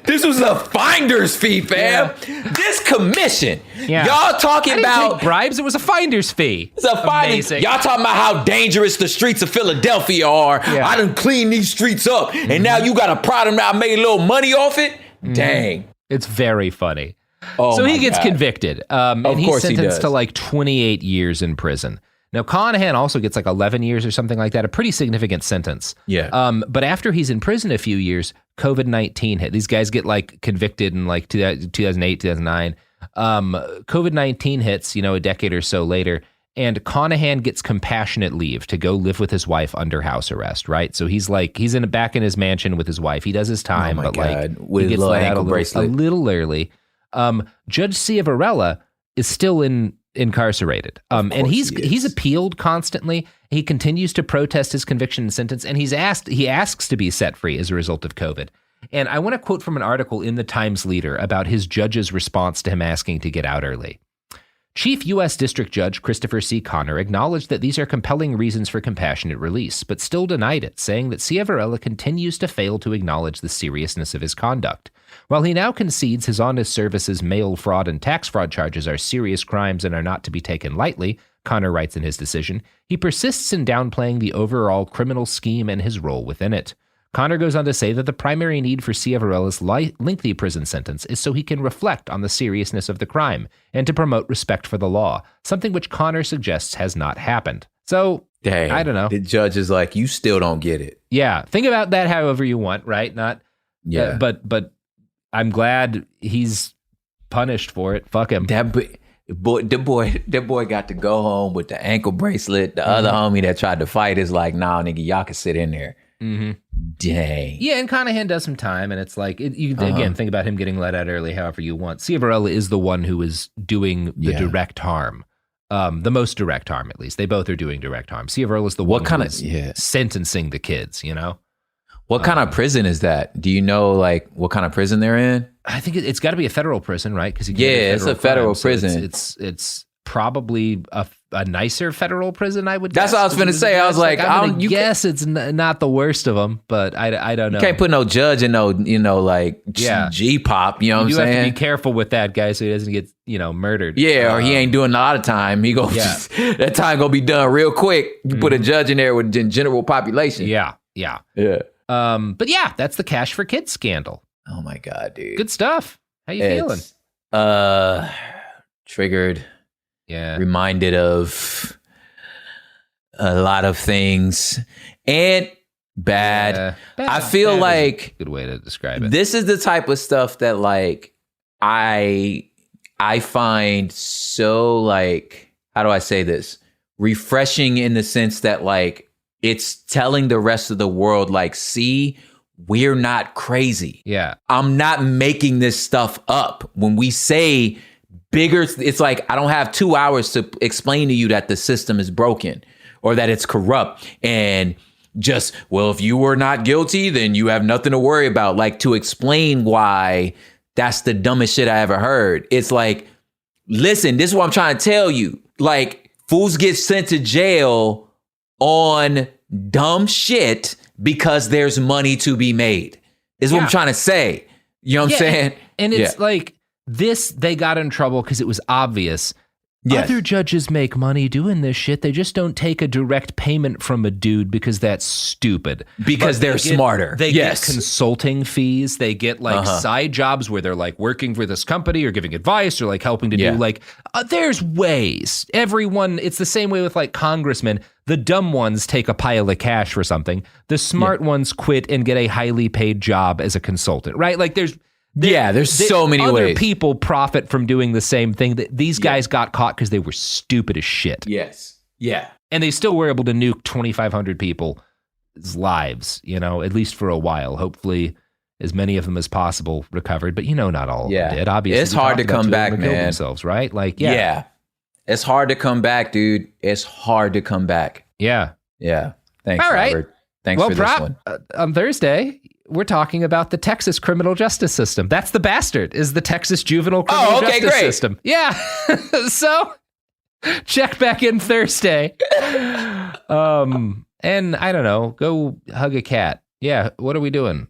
this was a finder's fee, fam. Yeah. This commission. Yeah. Y'all talking about bribes? It was a finder's fee. It's a finder's. Y'all talking about how dangerous the streets of Philadelphia are. Yeah. I done cleaned these streets up, and now you got a problem that I made a little money off it? Dang. It's very funny. So he gets convicted, and he's sentenced to like 28 years in prison. Now, Conahan also gets like 11 years or something like that, a pretty significant sentence. Yeah. But after he's in prison a few years, COVID-19 hit. These guys get like convicted in like 2008, 2009. COVID-19 hits, a decade or so later, and Conahan gets compassionate leave to go live with his wife under house arrest, right? So he's back in his mansion with his wife. He does his time, but like with he gets little let out ankle bracelet. a little early. Judge Ciavarella is still incarcerated. And he's appealed constantly. He continues to protest his conviction and sentence, and he asks to be set free as a result of COVID. And I want to quote from an article in the Times Leader about his judge's response to him asking to get out early. Chief U.S. District Judge Christopher C. Connor acknowledged that these are compelling reasons for compassionate release, but still denied it, saying that Ciavarella continues to fail to acknowledge the seriousness of his conduct. While he now concedes his honest services, mail fraud, and tax fraud charges are serious crimes and are not to be taken lightly, Connor writes in his decision, he persists in downplaying the overall criminal scheme and his role within it. Connor goes on to say that the primary need for Ciavarella's lengthy prison sentence is so he can reflect on the seriousness of the crime and to promote respect for the law, something which Connor suggests has not happened. So, dang, I don't know. The judge is like, you still don't get it. Yeah, think about that however you want, right? Yeah. But I'm glad he's punished for it. Fuck him. That boy got to go home with the ankle bracelet. The other homie that tried to fight is like, nah, nigga, y'all can sit in there. Dang. Yeah, and Conahan does some time, and it's like, again, think about him getting let out early however you want. Ciavarella is the one who is doing the direct harm. The most direct harm, at least. They both are doing direct harm. Ciavarella is the one who's sentencing the kids, What kind of prison is that? Do you know, like, what kind of prison they're in? I think it's got to be a federal prison, right? Because it's a federal prison. So it's probably a nicer federal prison, I would guess. That's what I was going to say. I was like, I'm going to guess it's not the worst of them, but I don't know. You can't put no judge in G-pop, you know what I'm saying? You have to be careful with that guy so he doesn't get, murdered. Yeah, or he ain't doing a lot of time. He goes, that time going to be done real quick. You put a judge in there with the general population. Yeah. But yeah, that's the Cash for Kids scandal. Oh my God, dude. Good stuff. How you feeling? Triggered. Yeah. Reminded of a lot of things and bad. I feel like good way to describe it. This is the type of stuff that like I find so like, how do I say this? Refreshing in the sense that like it's telling the rest of the world like, see, we're not crazy. Yeah. I'm not making this stuff up. When we say bigger, it's like I don't have 2 hours to explain to you that the system is broken or that it's corrupt and just, well, if you were not guilty, then you have nothing to worry about. Like, to explain why, that's the dumbest shit I ever heard. It's like, listen, this is what I'm trying to tell you. Like, fools get sent to jail on dumb shit because there's money to be made, is what I'm trying to say. You know what I'm saying? And it's like this, they got in trouble because it was obvious. Yes. Other judges make money doing this shit. They just don't take a direct payment from a dude because that's stupid. Because they're smarter. They get consulting fees. They get like side jobs where they're like working for this company or giving advice or like helping to do like, there's ways. Everyone, it's the same way with like congressmen. The dumb ones take a pile of cash for something. The smart ones quit and get a highly paid job as a consultant, right? Like there's so many other ways. people profit from doing the same thing. These guys got caught because they were stupid as shit. Yes. Yeah. And they still were able to nuke 2,500 people's lives, you know, at least for a while. Hopefully as many of them as possible recovered. But, you know, not all of them did. Obviously, it's hard to come back, man. Themselves, right? Like, it's hard to come back, dude. It's hard to come back. Yeah. Yeah. Thanks, all right. Robert. Thanks for this one. On Thursday, we're talking about the Texas criminal justice system. That's the bastard, is the Texas juvenile criminal justice system. Yeah. So check back in Thursday. And I don't know, go hug a cat. Yeah. What are we doing?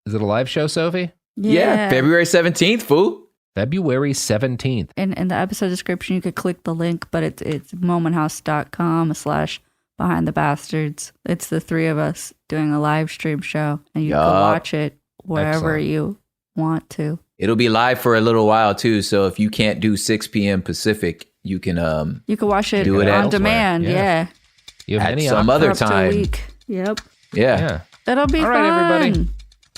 Is it a live show, Sophie? Yeah. February 17th, fool. February 17th. In the episode description, you could click the link, but it's momenthouse.com/BehindTheBastards. It's the three of us doing a live stream show, and you can watch it wherever you want to. It'll be live for a little while too, so if you can't do 6 p.m. Pacific, you can watch it do it on demand. Yeah. You have at some other time. Yep. Yeah. It'll be fun. All right, everybody.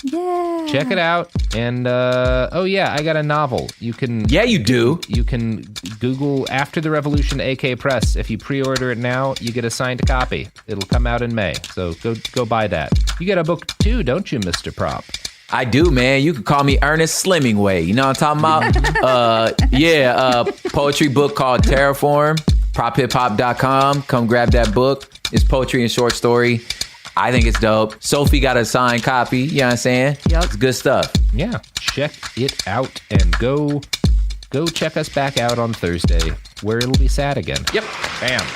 Yeah. Check it out. And I got a novel. You can you do. You can Google After the Revolution AK Press. If you pre-order it now, you get a signed copy. It'll come out in May. So go buy that. You get a book too, don't you, Mr. Prop? I do, man. You can call me Ernest Slimmingway. You know what I'm talking about? Poetry book called Terraform, prophiphop.com. Come grab that book. It's poetry and short story. I think it's dope. Sophie got a signed copy. You know what I'm saying? Yep. It's good stuff. Yeah. Check it out and go check us back out on Thursday where it'll be sad again. Yep. Bam.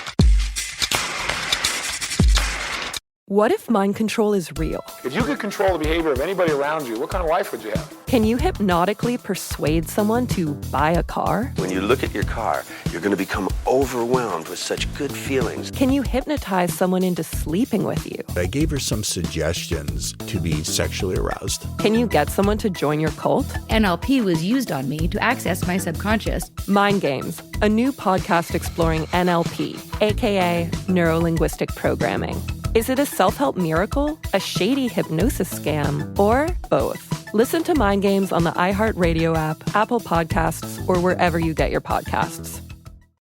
What if mind control is real? If you could control the behavior of anybody around you, what kind of life would you have? Can you hypnotically persuade someone to buy a car? When you look at your car, you're going to become overwhelmed with such good feelings. Can you hypnotize someone into sleeping with you? I gave her some suggestions to be sexually aroused. Can you get someone to join your cult? NLP was used on me to access my subconscious. Mind Games, a new podcast exploring NLP, aka neuro-linguistic programming. Is it a self-help miracle, a shady hypnosis scam, or both? Listen to Mind Games on the iHeartRadio app, Apple Podcasts, or wherever you get your podcasts.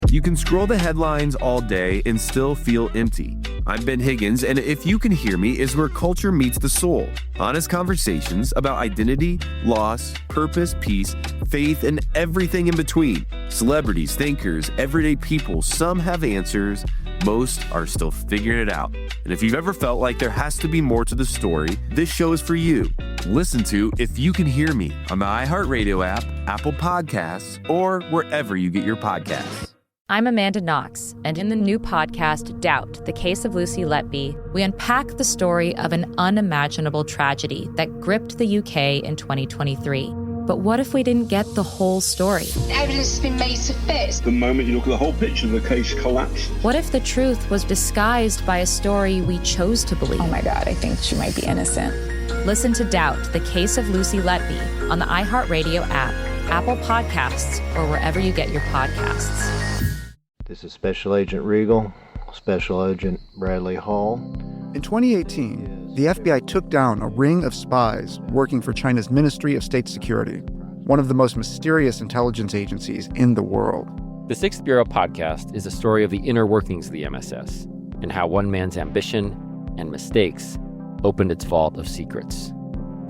You can scroll the headlines all day and still feel empty. I'm Ben Higgins, and If You Can Hear Me is where culture meets the soul. Honest conversations about identity, loss, purpose, peace, faith, and everything in between. Celebrities, thinkers, everyday people, some have answers, most are still figuring it out. And if you've ever felt like there has to be more to the story, this show is for you. Listen to If You Can Hear Me on the iHeartRadio app, Apple Podcasts, or wherever you get your podcasts. I'm Amanda Knox, and in the new podcast, Doubt, The Case of Lucy Letby, we unpack the story of an unimaginable tragedy that gripped the UK in 2023. But what if we didn't get the whole story? Evidence has been made to fit. The moment you look at the whole picture, the case collapses. What if the truth was disguised by a story we chose to believe? Oh my God, I think she might be innocent. Listen to Doubt, The Case of Lucy Letby on the iHeartRadio app, Apple Podcasts, or wherever you get your podcasts. This is Special Agent Regal, Special Agent Bradley Hall. In 2018, the FBI took down a ring of spies working for China's Ministry of State Security, one of the most mysterious intelligence agencies in the world. The Sixth Bureau podcast is a story of the inner workings of the MSS and how one man's ambition and mistakes opened its vault of secrets.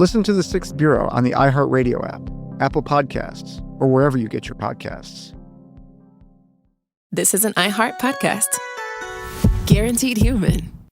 Listen to The Sixth Bureau on the iHeartRadio app, Apple Podcasts, or wherever you get your podcasts. This is an iHeart podcast. Guaranteed Human.